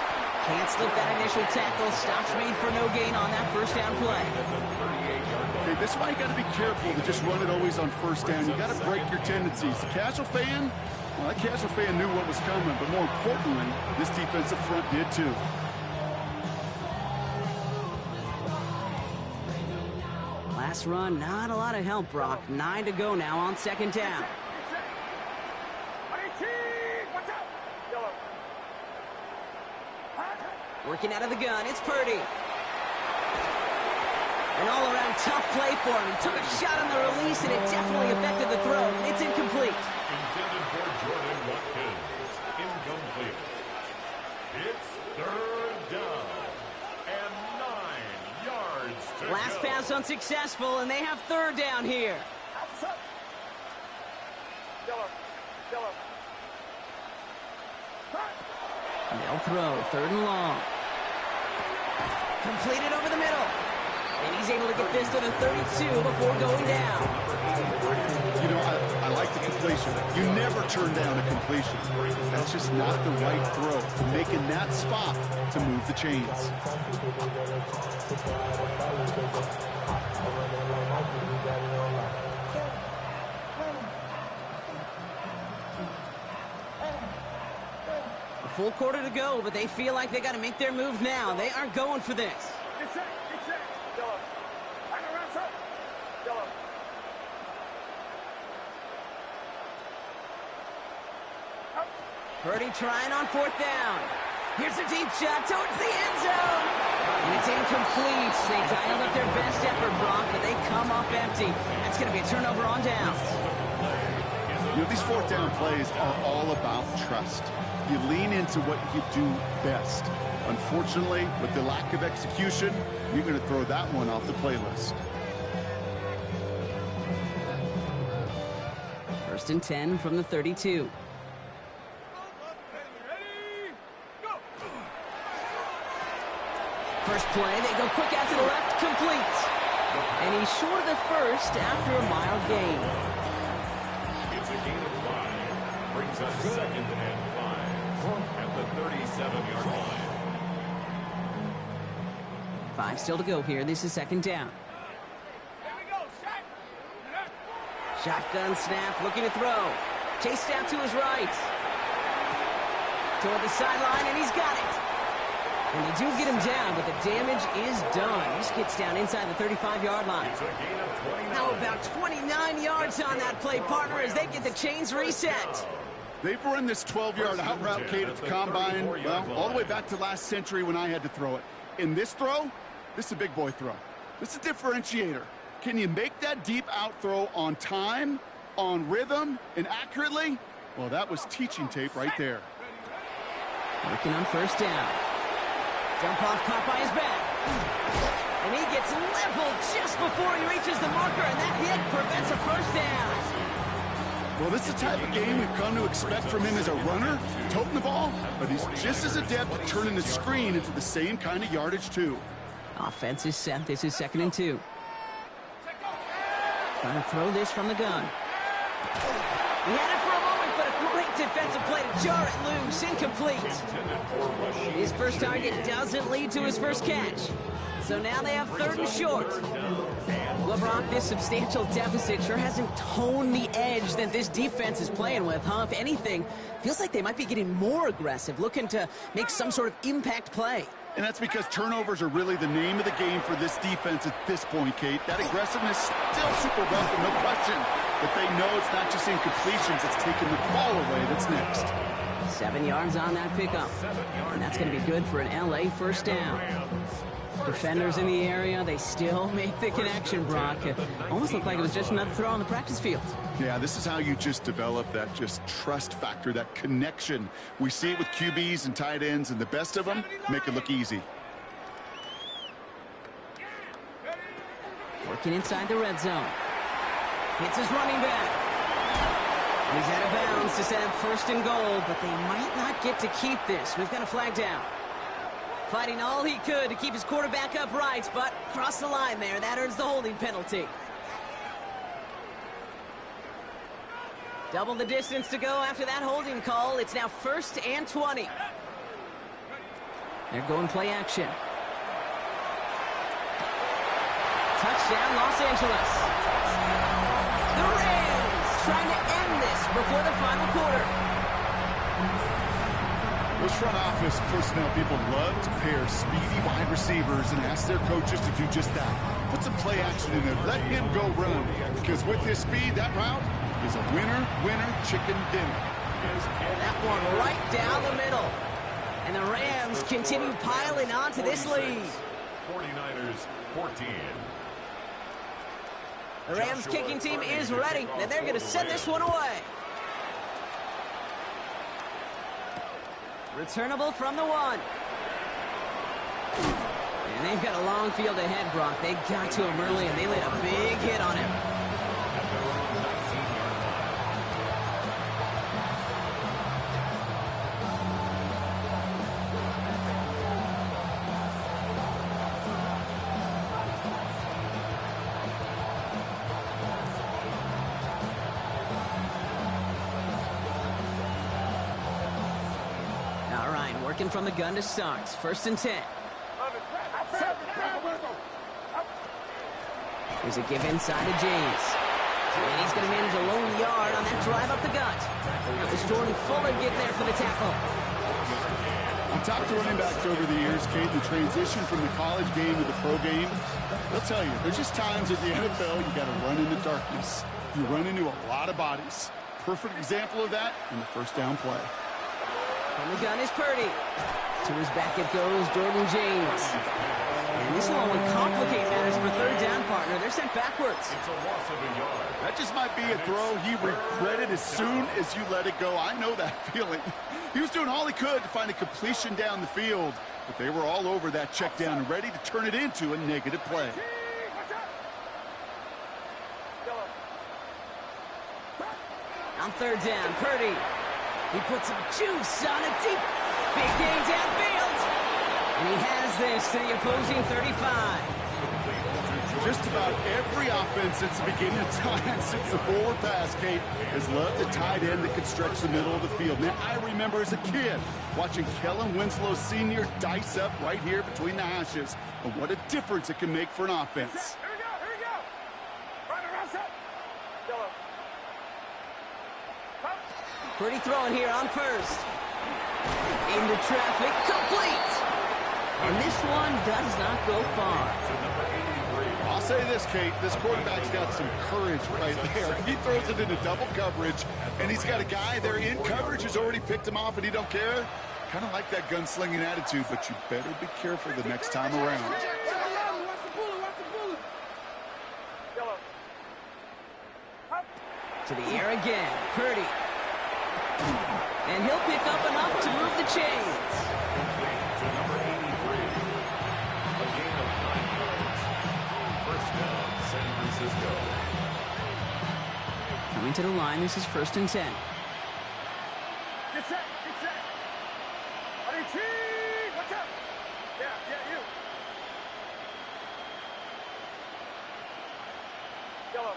Can't slip that initial tackle. Stops made for no gain on that 1st down play. Okay, this is why you got to be careful to just run it always on 1st down. You got to break your tendencies. The casual fan, well, that casual fan knew what was coming, but more importantly, this defensive front did too. Last run, not a lot of help, Brock. 9 to go now on 2nd down. Working out of the gun, it's Purdy. An all-around tough play for him. He took a shot on the release, and it definitely affected the throw. It's incomplete. Intended for Jordan Watkins. Incomplete. It's 3rd down. And 9 yards to go. Last pass unsuccessful, and they have 3rd down here. They'll throw 3rd and long. Completed over the middle. And he's able to get this to the 32 before going down. You know, I like the completion. You never turn down a completion. That's just not the right throw. Making that spot to move the chains. A full quarter to go, but they feel like they got to make their move now. They aren't going for this. Purdy trying on 4th down. Here's a deep shot towards the end zone. And it's incomplete. They dialed up their best effort, Brock, but they come up empty. That's going to be a turnover on downs. You know, these 4th down plays are all about trust. You lean into what you do best. Unfortunately, with the lack of execution, you're going to throw that one off the playlist. 1st and 10 from the 32. First play, they go quick out to the left, complete. And he's short of the 1st after a mild gain. It's a gain of 5. Brings us 2nd and 5 at the 37-yard line. 5 still to go here. This is 2nd down. Shotgun snap, looking to throw. Chased out to his right. Toward the sideline, and he's got it. And they do get him down, but the damage is done. He just gets down inside the 35-yard line. How about 29 yards on that play, partner, as they get the chains reset. They've run this 12-yard out route, Kate, at the combine, well, all the way back to last century when I had to throw it. In this throw, this is a big boy throw. This is a differentiator. Can you make that deep out throw on time, on rhythm, and accurately? Well, that was teaching tape right there. Working on first down. Jump off caught by his back. And he gets leveled just before he reaches the marker, and that hit prevents a first down. Well, this is the type of game we've come to expect from him as a runner, toting the ball, but he's just as adept at turning the screen into the same kind of yardage, too. Offense is set. This is 2nd and 2. Trying to throw this from the gun. He had it for a moment, but a great defensive play to jar it loose. Incomplete. His first target doesn't lead to his first catch. So now they have 3rd and short. Well, Brock, this substantial deficit sure hasn't toned the edge that this defense is playing with, huh? If anything, feels like they might be getting more aggressive, looking to make some sort of impact play. And that's because turnovers are really the name of the game for this defense at this point, Kate. That aggressiveness still super welcome, no question. But they know it's not just incompletions, it's taking the ball away that's next. 7 yards on that pickup. And that's going to be good for an LA first down. Defenders in the area, they still make the connection, Brock. It almost looked like it was just another throw on the practice field. Yeah, this is how you just develop that just trust factor, that connection. We see it with QBs and tight ends, and the best of them make it look easy. Working inside the red zone. Hits his running back. He's out of bounds to set up 1st and goal, but they might not get to keep this. We've got a flag down. Fighting all he could to keep his quarterback upright, but crossed the line there. That earns the holding penalty. Double the distance to go after that holding call. It's now 1st and 20. They're going play action. Touchdown, Los Angeles. The Rams trying to end this before the final quarter. Those front office personnel people love to pair speedy wide receivers and ask their coaches to do just that. Put some play action in there. Let him go run. Because with his speed, that route is a winner, chicken dinner. That one right down the middle. And the Rams continue piling on to this lead. 49'ers 14. The Rams kicking team is ready, and they're going to send this one away. Returnable from the 1. And they've got a long field ahead, Brock. They got to him early, and they laid a big hit on him. Working from the gun to start. 1st and 10. There's a give inside to James. And he's going to manage a lone yard on that drive up the gut. That was Jordan Fuller getting there for the tackle. I've talked to running backs over the years, Kate, the transition from the college game to the pro game. They'll tell you, there's just times at the NFL you got to run into darkness. You run into a lot of bodies. Perfect example of that in the first down play. From the gun is Purdy. To his back it goes, Jordan James. And this will only complicate matters for 3rd down, partner. They're sent backwards. It's a loss of a yard. That just might be a throw he regretted as soon as you let it go. I know that feeling. He was doing all he could to find a completion down the field, but they were all over that check down and ready to turn it into a negative play. On 3rd down, Purdy. He puts some juice on a deep, big game downfield. And he has this to the opposing 35. Just about every offense since the beginning of time, since the forward pass, Kate, has loved a tight end that could stretch the middle of the field. Man, I remember as a kid watching Kellen Winslow Sr. dice up right here between the hashes. And what a difference it can make for an offense. Here we go. Run around set. Yellow. Purdy throwing here on 1st. Into traffic, complete. And this one does not go far. I'll say this, Kate, this quarterback's got some courage right there. He throws it into double coverage, and he's got a guy there in coverage who's already picked him off, and he don't care. Kind of like that gunslinging attitude, but you better be careful the next time around. To the air again. Purdy. And he'll pick up enough to move the chains. To number 83. A gain of 9 yards. First down, San Francisco. Coming to the line, this is 1st and 10. Get set, get set. What's up? Yeah, you. Yellow.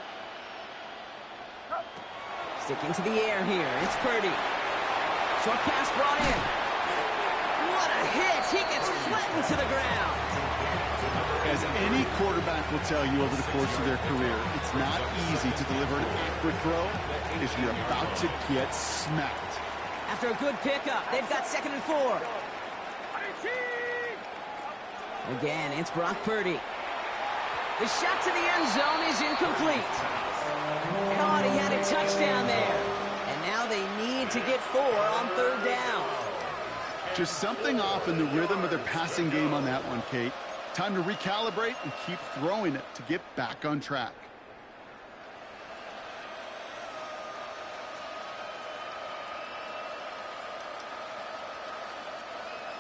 Sticking to the air here. It's Purdy. Short pass brought in. What a hit. He gets flattened to the ground. As any quarterback will tell you over the course of their career, it's not easy to deliver an accurate throw if you're about to get smacked. After a good pickup, they've got 2nd and 4. Again, it's Brock Purdy. The shot to the end zone is incomplete. Thought he had a touchdown there. And now they need to get 4 on 3rd down. Just something off in the rhythm of their passing game on that one, Kate. Time to recalibrate and keep throwing it to get back on track.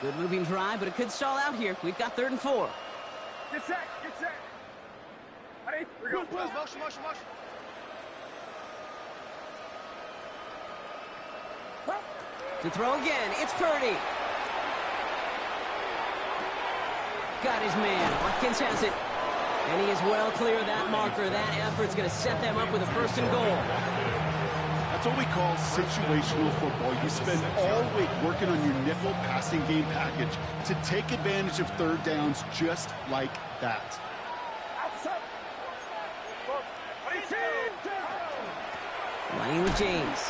Good moving drive, but it could stall out here. We've got 3rd and 4. Get set, get set. Ready? We're going. Motion. To throw again, it's Purdy. Got his man. Watkins has it. And he is well clear of that marker. That effort's going to set them up with a 1st and goal. That's what we call situational football. You spend all week working on your nickel passing game package to take advantage of 3rd downs just like that. Running with James.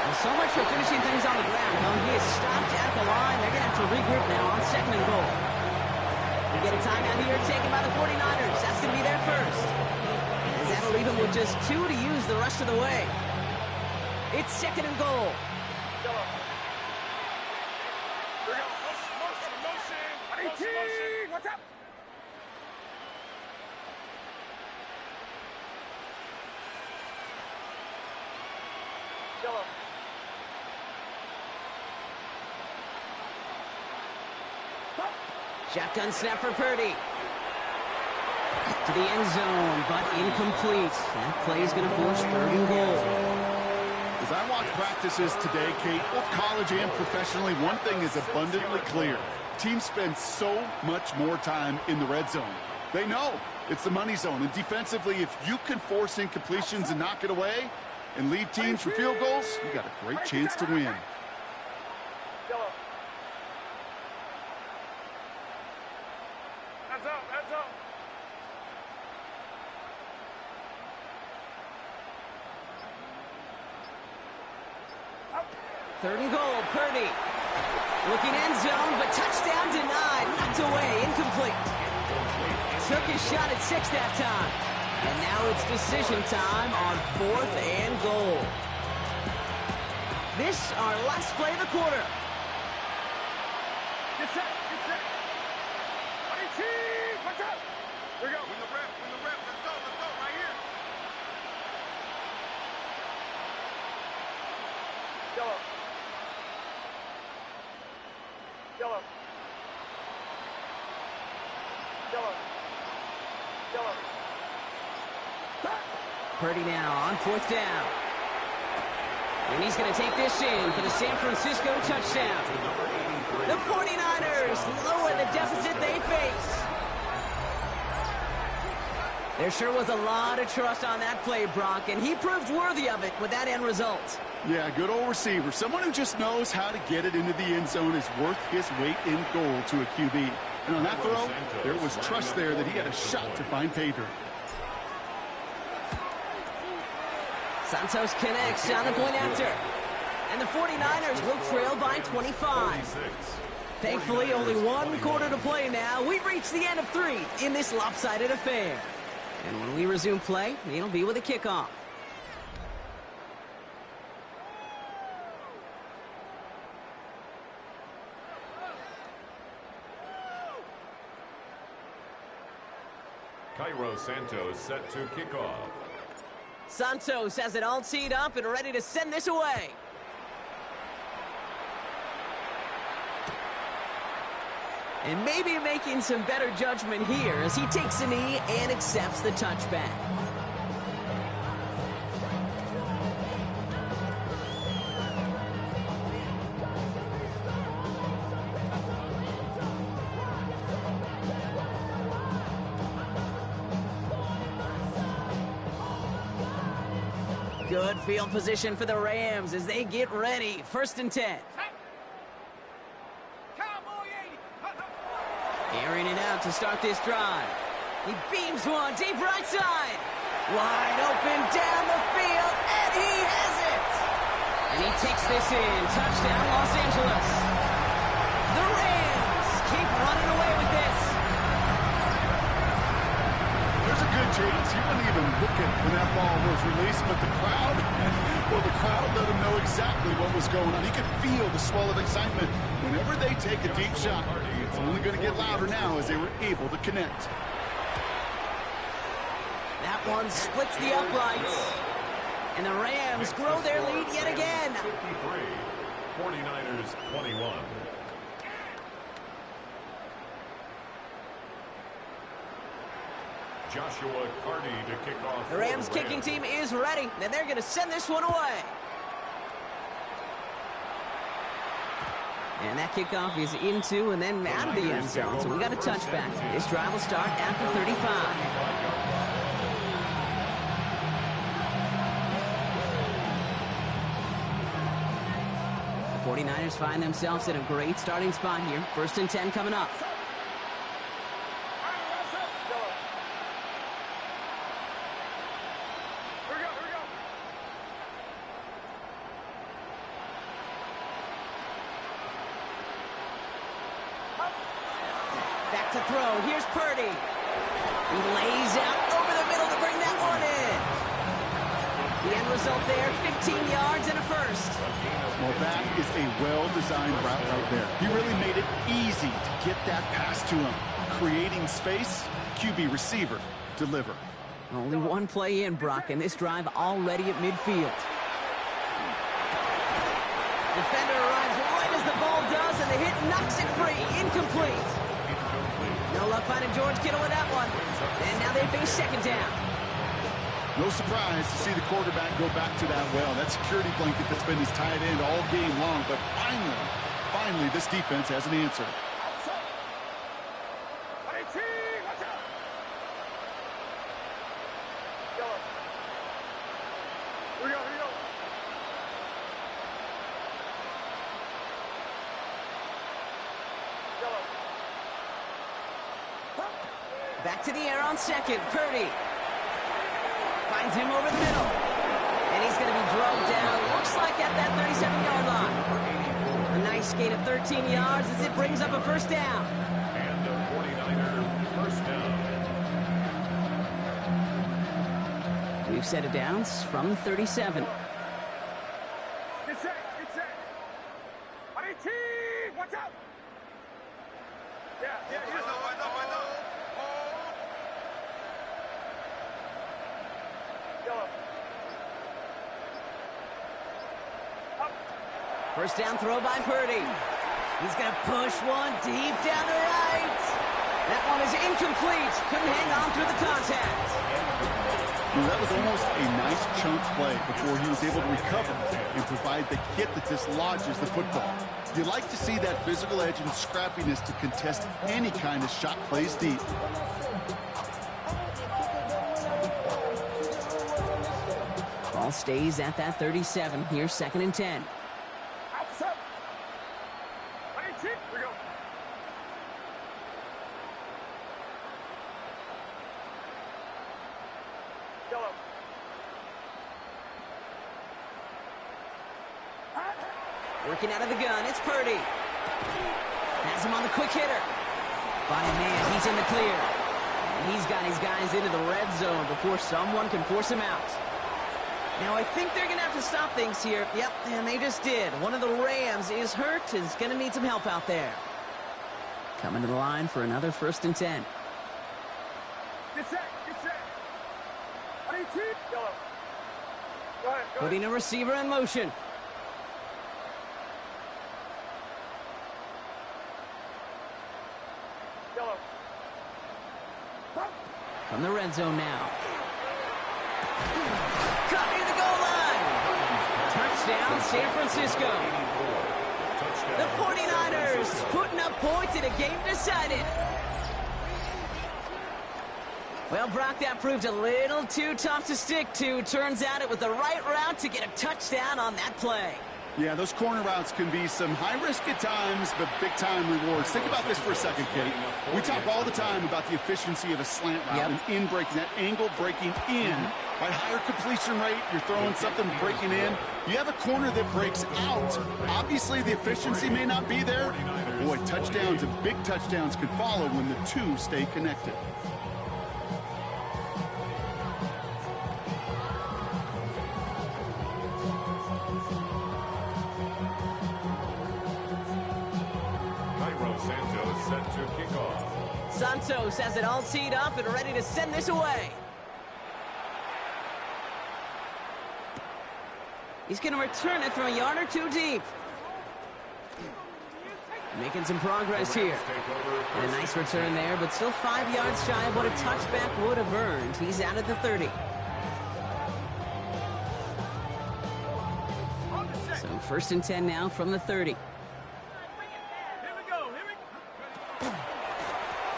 Well, so much for finishing things on the ground. Well, he is stopped at the line. They're going to have to regroup now on 2nd and goal. We get a timeout here taken by the 49ers. That's going to be their first. As that'll leave him with just 2 to use the rest of the way. It's 2nd and goal. What's up? Yellow. Shotgun snap for Purdy. To the end zone, but incomplete. That play is going to force 3rd and goal. As I watch practices today, Kate, both college and professionally, one thing is abundantly clear. Teams spend so much more time in the red zone. They know it's the money zone. And defensively, if you can force incompletions and knock it away and lead teams for field goals, you got a great chance to win. Hands up. 3rd and goal, Purdy. Looking end zone, but touchdown denied. Knocked away, incomplete. Took his shot at 6 that time. And now it's decision time on 4th and goal. This, our last play of the quarter. Get set. What's up? Here we go. Win the rep. Let's go right here. Yellow. Purdy now on 4th down. And he's going to take this in for the San Francisco touchdown. The 49ers lower the deficit they face. There sure was a lot of trust on that play, Brock, and he proved worthy of it with that end result. Yeah, good old receiver. Someone who just knows how to get it into the end zone is worth his weight in gold to a QB. And on that throw, there was trust there that he had a shot to find pay dirt. Santos connects on the point after. And the 49ers will trail by 25. Thankfully, only 1 quarter to play now. We've reached the end of 3 in this lopsided affair. And when we resume play, it'll be with a kickoff. Cairo Santos set to kick off. Santos has it all teed up and ready to send this away. And maybe making some better judgment here as he takes a knee and accepts the touchback. Good field position for the Rams as they get ready. 1st and 10. Airing it out to start this drive. He beams one deep right side. Wide open down the field, and he has it. And he takes this in. Touchdown, Los Angeles. The Rams keep running away with this. There's a good chance he wasn't even looking when that ball was released, but the crowd, well, the crowd let him know exactly what was going on. He could feel the swell of excitement. Whenever they take a deep shot, it's only going to get louder now as they were able to connect. That one splits the uprights. And the Rams grow their lead yet again. 53, 49ers 21. Joshua Carty to kick off. The Rams kicking team is ready, and they're going to send this one away. And that kickoff is into and then out of the end zone, so we got a touchback. This drive will start after 35. The 49ers find themselves in a great starting spot here. 1st and 10 coming up. Back to throw. Here's Purdy. He lays out over the middle to bring that one in. The end result there, 15 yards and a 1st. Well, that is a well-designed route right there. He really made it easy to get that pass to him. Creating space, QB receiver, deliver. Only one play in, Brock, and this drive already at midfield. Defender arrives right as the ball does, and the hit knocks it free. Incomplete. No luck finding George Kittle with that one. And now they face 2nd down. No surprise to see the quarterback go back to that well. That security blanket that's been his tight end all game long. But finally, this defense has an answer. Back to the air on 2nd. Purdy finds him over the middle. And he's going to be drugged down, looks like at that 37-yard line. A nice gain of 13 yards as it brings up a 1st down. And a 49er 1st down. We've set it downs from the 37. Get set. Watch out. Yeah. First down throw by Purdy. He's going to push one deep down the right. That one is incomplete. Couldn't hang on through the contact. Well, that was almost a nice chunk play before he was able to recover and provide the hit that dislodges the football. You like to see that physical edge and scrappiness to contest any kind of shot plays deep. Ball stays at that 37. Here's 2nd and 10. Working out of the gun, it's Purdy. Has him on the quick hitter. By a man, he's in the clear. And he's got his guys into the red zone before someone can force him out. Now, I think they're going to have to stop things here. Yep, and they just did. One of the Rams is hurt, is going to need some help out there. Coming to the line for another 1st and 10. Get set. Putting a receiver in motion. From the red zone now. Caught near the goal line. Touchdown, San Francisco. The 49ers putting up points in a game decided. Well, Brock, that proved a little too tough to stick to. Turns out it was the right route to get a touchdown on that play. Yeah, those corner routes can be some high risk at times, but big-time rewards. Think about this for a second, Kate. We talk all the time about the efficiency of a slant route and in breaking, that angle breaking in. By higher completion rate, you're throwing something breaking in. You have a corner that breaks out. Obviously, the efficiency may not be there. Boy, touchdowns and big touchdowns can follow when the two stay connected. Santos has it all teed up and ready to send this away. He's going to return it from a yard or two deep. Making some progress here. And a nice return there, but still 5 yards shy of what a touchback would have earned. He's out at the 30. So 1st and 10 now from the 30.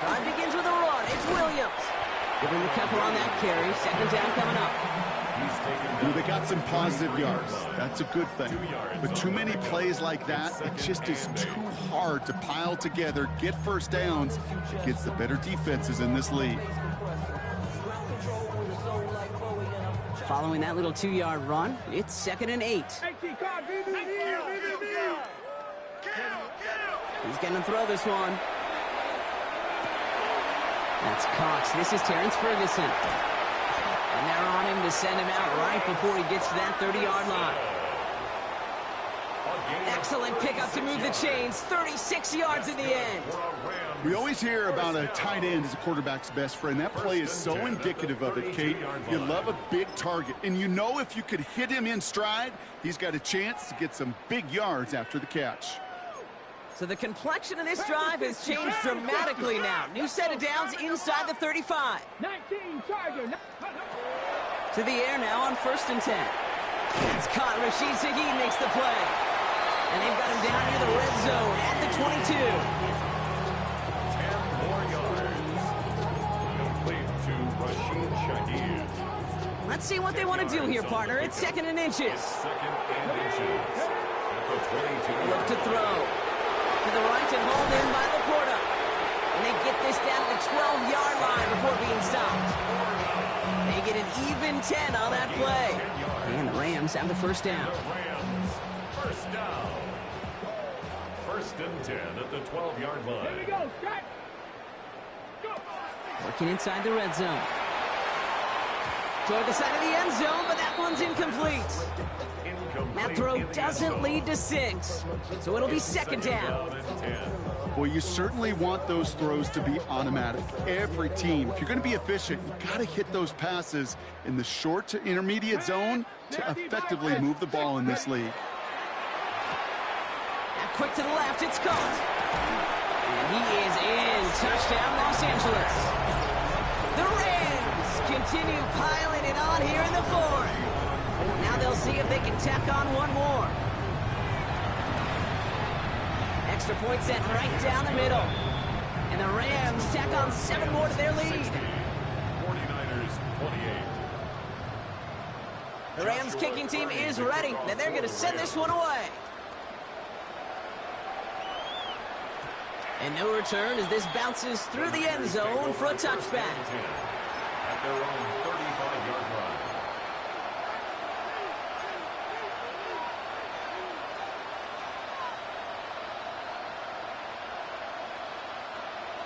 Drive begins with a run. It's Williams. Give him a couple on that carry. 2nd down coming up. They got some positive yards. That's a good thing. But too many plays like that, it just is too hard to pile together, get first downs against the better defenses in this league. Following that little 2-yard run, it's 2nd and 8. He's going to throw this one. That's Cox. This is Terrence Ferguson. And they're on him to send him out right before he gets to that 30-yard line. Excellent pickup to move the chains. 36 yards in the end. We always hear about a tight end as a quarterback's best friend. That play is so indicative of it, Kate. You love a big target. And you know if you could hit him in stride, he's got a chance to get some big yards after the catch. So the complexion of this drive has changed dramatically now. New set of downs inside the 35. 19 Charger. To the air now on 1st and 10. It's caught. Rashid Shaheed makes the play. And they've got him down near the red zone at the 22. 10 more yards. Complete to Rashid Shaheed. Let's see what they want to do here, partner. It's 2nd and inches. 2nd and inches. At the 22. Look to throw. To the right and hauled in by Laporta. And they get this down to the 12-yard line before being stopped. They get an even 10 on that play. And the Rams have the 1st down. The Rams, 1st down. 1st and 10 at the 12-yard line. Here we go, Scott. Go. Working inside the red zone. Toward the side of the end zone, but that one's incomplete. That throw doesn't lead to 6, so it'll be 2nd down. Boy, you certainly want those throws to be automatic. Every team, if you're going to be efficient, you got to hit those passes in the short to intermediate zone to effectively move the ball in this league. Now quick to the left, it's caught. And he is in. Touchdown, Los Angeles. The Rams continue piling it on here in the 4th. Now they'll see if they can tack on one more. Extra point set right down the middle. And the Rams tack on 7 more to their lead. 49ers 28. The Rams kicking team is ready, and they're going to send this one away. And no return as this bounces through the end zone for a touchback. At their own 35-yard line.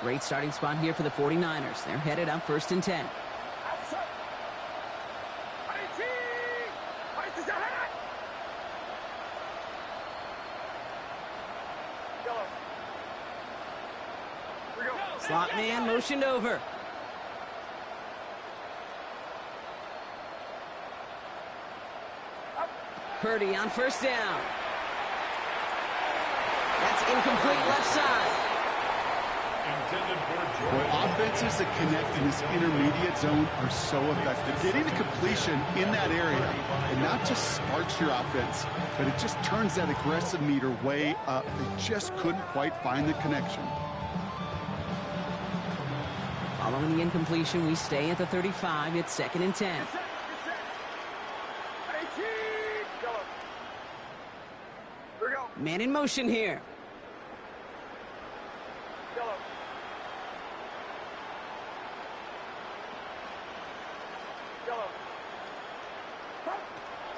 Great starting spot here for the 49ers. They're headed up 1st and 10. Slot man motioned over. Purdy on first down. That's incomplete left side. Intended for Boy, offenses that connect in this intermediate zone are so effective. Getting the completion in that area, and not just sparks your offense, but it just turns that aggressive meter way up. They just couldn't quite find the connection. Following the incompletion, we stay at the 35. It's 2nd and 10. Man in motion here.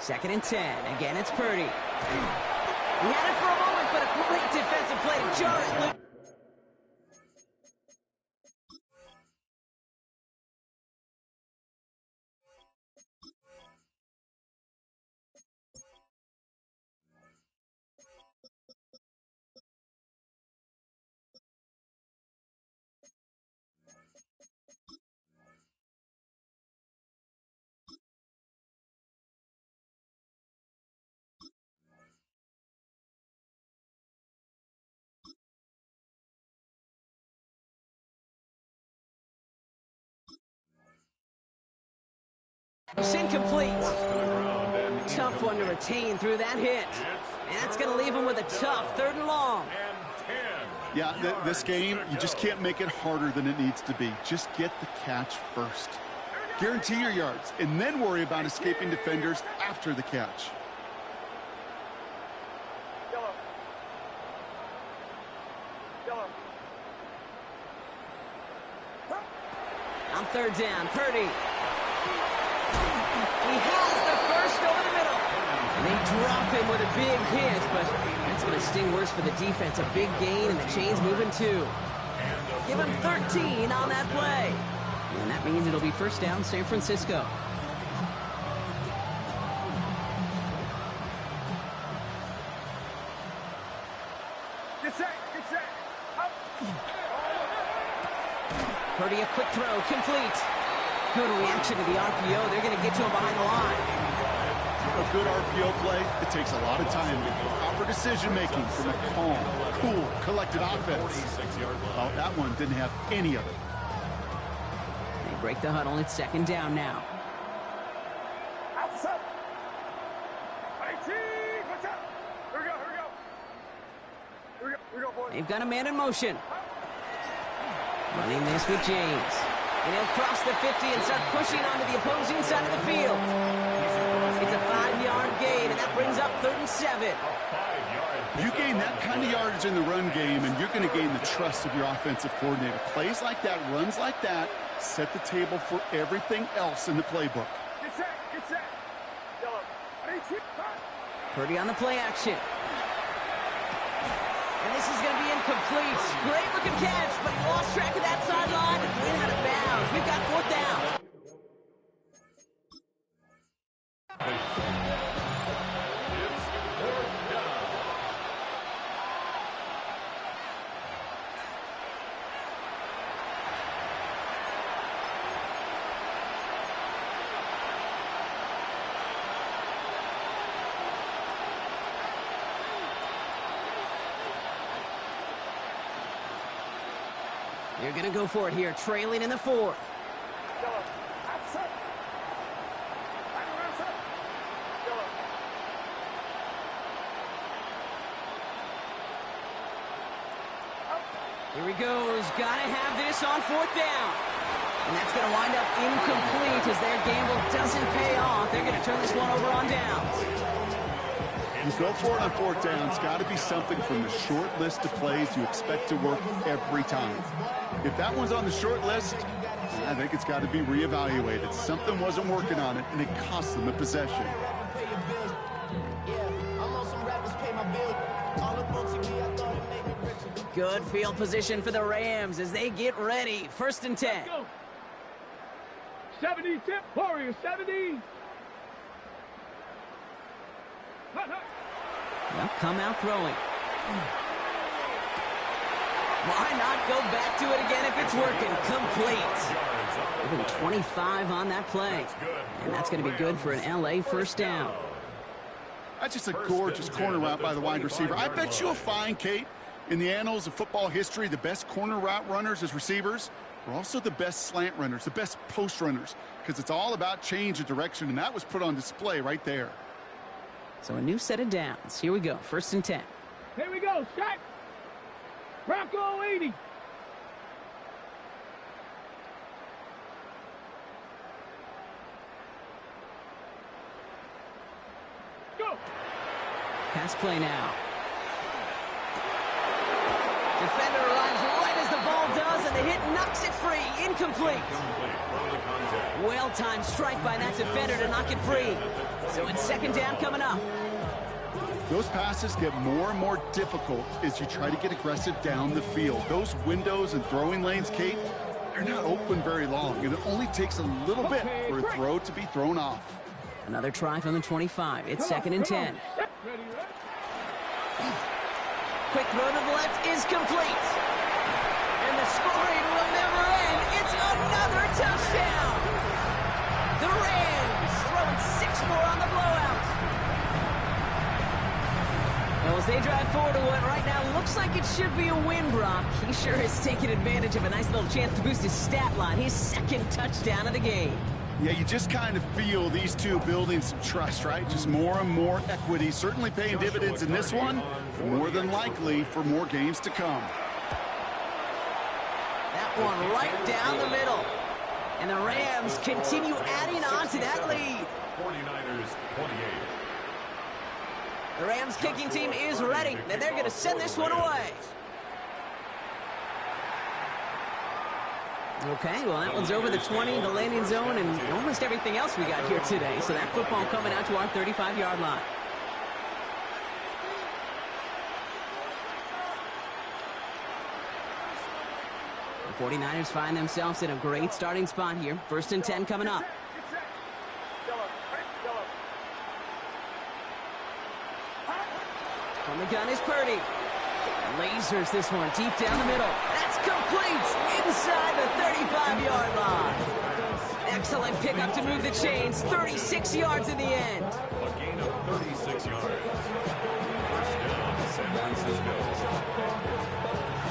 Second and 10. Again, it's Purdy. He had it for a moment, but a great defensive play to jar it loose. It's incomplete. Tough one to retain through that hit. And that's going to leave him with a tough 3rd and long. Yeah, this game, you just can't make it harder than it needs to be. Just get the catch first. Guarantee your yards, and then worry about escaping defenders after the catch. On 3rd down, Purdy. He has the first over the middle. And they drop him with a big hit, but that's going to sting worse for the defense. A big gain, and the chain's moving 2. Give him 13 on that play. And that means it'll be 1st down, San Francisco. Get set. Up. Purdy, a quick throw, complete. Good reaction to the RPO. They're going to get to him behind the line. A good RPO play, it takes a lot of time. Proper decision-making from a calm, cool, collected offense. Well, that one didn't have any of it. They break the huddle. It's 2nd down now. Outside. 18. Watch out. Here we go, boys. They've got a man in motion. Running this with James. And he'll cross the 50 and start pushing onto the opposing side of the field. It's a 5-yard gain, and that brings up 3rd and 7. You gain that kind of yardage in the run game, and you're going to gain the trust of your offensive coordinator. Plays like that, runs like that, set the table for everything else in the playbook. Get set. Yellow. 18. Purdy on the play action. And this is going to be incomplete. Great looking catch, but he lost track of that sideline and went out of bounds. We've got 4th down. You're going to go for it here, trailing in the 4th. Here he goes. Got to have this on 4th down. And that's going to wind up incomplete as their gamble doesn't pay off. They're going to turn this one over on downs. You go for it on 4th down. It's got to be something from the short list of plays you expect to work every time. If that one's on the short list, I think it's got to be reevaluated. Something wasn't working on it, and it cost them a possession. Good field position for the Rams as they get ready. 1st and 10. 70 tip, Warriors, 70. They'll come out throwing. Why not go back to it again if it's working? Complete. Give him 25 on that play. And that's going to be good for an LA 1st down. That's just a gorgeous corner route by the wide receiver. I bet you'll find, Kate, in the annals of football history, the best corner route runners as receivers are also the best slant runners, the best post runners, because it's all about change of direction, and that was put on display right there. So a new set of downs. Here we go, 1st and 10. Here we go, set. Bronco 80. Go. Pass play now. Defender arrives right as the ball does, and the hit knocks it free. Incomplete. Well-timed strike by that defender to knock it free. So it's 2nd down coming up. Those passes get more and more difficult as you try to get aggressive down the field. Those windows and throwing lanes, Kate, they're not open very long, and it only takes a little bit for a throw to be thrown off. Another try from the 25. It's 2nd and 10. Quick throw to the left is complete. And the scoring will never end. It's another touchdown. The Rams throwing 6 more on the blowout. Well, as they drive forward to what right now looks like it should be a win, Brock. He sure has taken advantage of a nice little chance to boost his stat line. His 2nd touchdown of the game. Yeah, you just kind of feel these two building some trust, right? Just more and more equity. Certainly paying dividends in this one, more than likely for more games to come. That one right down the middle. And the Rams continue adding on to that lead. 49'ers 28. The Rams kicking team is ready, and they're going to send this one away. Okay, well, that one's over the 20, the landing zone, and almost everything else we got here today. So that football coming out to our 35-yard line. The 49ers find themselves in a great starting spot here. 1st and 10 coming up. From the gun is Purdy. Lasers this one deep down the middle. That's complete inside the 35-yard line. Excellent pickup to move the chains. 36 yards in the end. A gain of 36 yards. 1st down, San Francisco.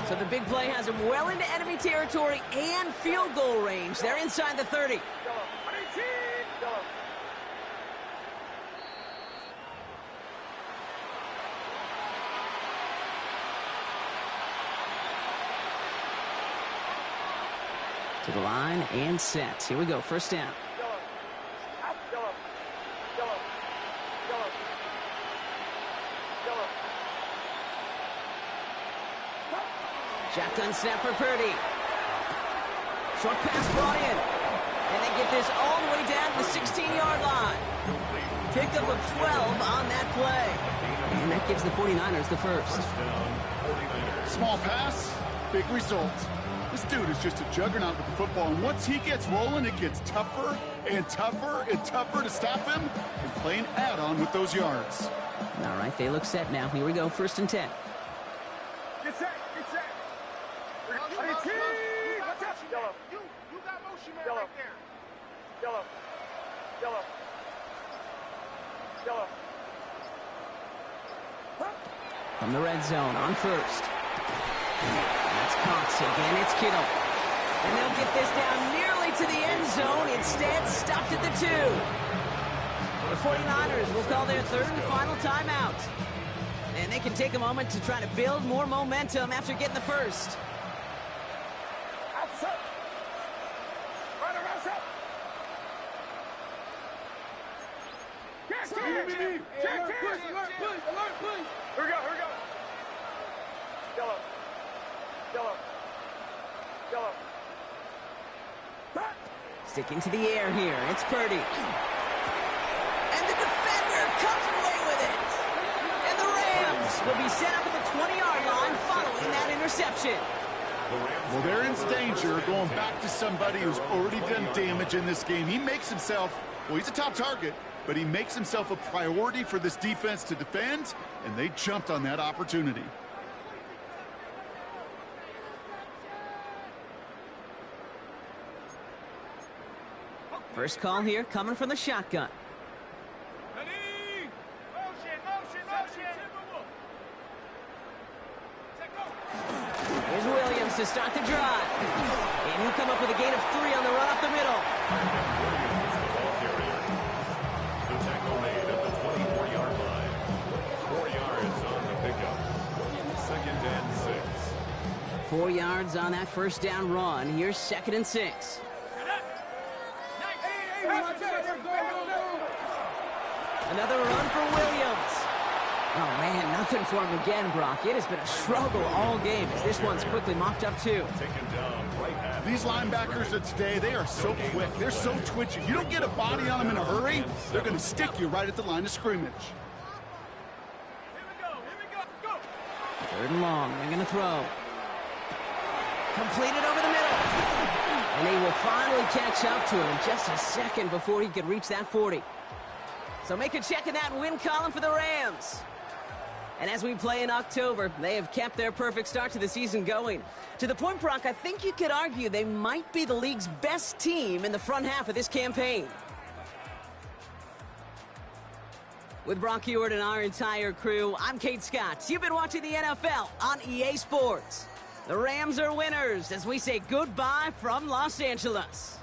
So the big play has him well into enemy territory and field goal range. They're inside the 30. To the line and set. Here we go, 1st down. Shotgun snap for Purdy. Short pass brought in. And they get this all the way down to the 16-yard line. Pickup of 12 on that play. And that gives the 49ers the 1st. Small pass, big result. This dude is just a juggernaut with the football, and once he gets rolling, it gets tougher and tougher and tougher to stop him and play an add-on with those yards. All right, they look set now. Here we go, 1st and 10. Get set, get set. You got motion man right there. From the red zone on 1st. That's Cox again. It's Kittle. And they'll get this down nearly to the end zone. Instead, stopped at the 2. The 49ers will call their 3rd and final timeout. And they can take a moment to try to build more momentum after getting the 1st. Sticking to the air here. It's Purdy. And the defender comes away with it. And the Rams will be set up at the 20-yard line following that interception. Well, they're in danger going back to somebody who's already done damage in this game. He makes himself, well, he's a top target, but he makes himself a priority for this defense to defend, and they jumped on that opportunity. First call here coming from the shotgun. Ready? Motion, to start the drive. And he'll come up with a gain of 3 on the run up the middle. Williams, the ball carrier. The tackle made at the 24-yard line. 4 yards on the pickup. 2nd and 6. 4 yards on that first down run. Here's 2nd and 6. Another run for Williams. Oh, man, nothing for him again, Brock. It has been a struggle all game as this one's quickly mopped up, too. Taken down right at These linebackers of today, they are so quick. They're so twitchy. You don't get a body on them in a hurry, they're going to stick you right at the line of scrimmage. Here we go. 3rd and long. They're going to throw. Completed over the middle. And he will finally catch up to him just a second before he could reach that 40. So make a check in that win column for the Rams. And as we play in October, they have kept their perfect start to the season going. To the point, Brock, I think you could argue they might be the league's best team in the front half of this campaign. With Brock Heward and our entire crew, I'm Kate Scott. You've been watching the NFL on EA Sports. The Rams are winners as we say goodbye from Los Angeles.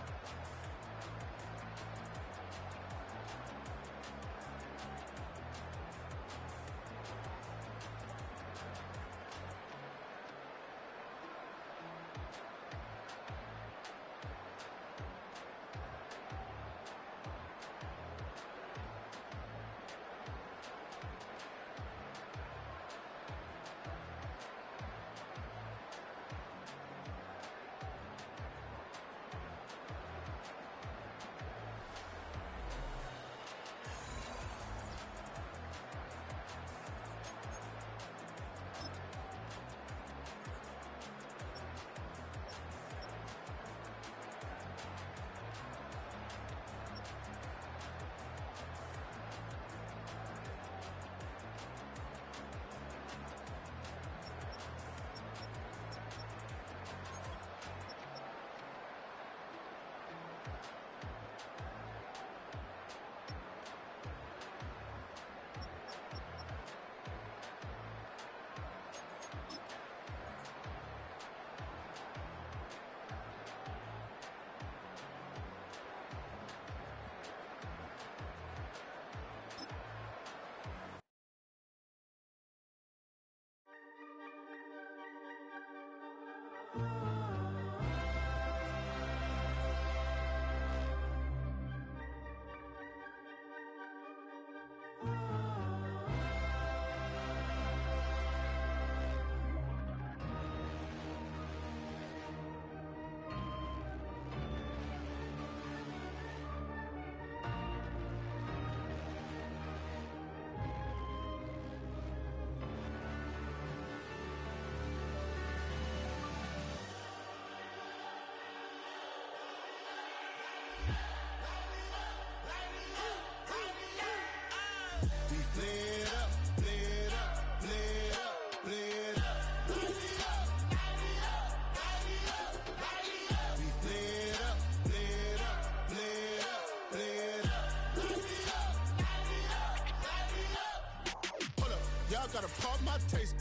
Gotta pop my taste.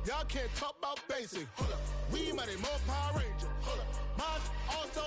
Y'all can't talk about basic. We mighty more Power Ranger. Mine also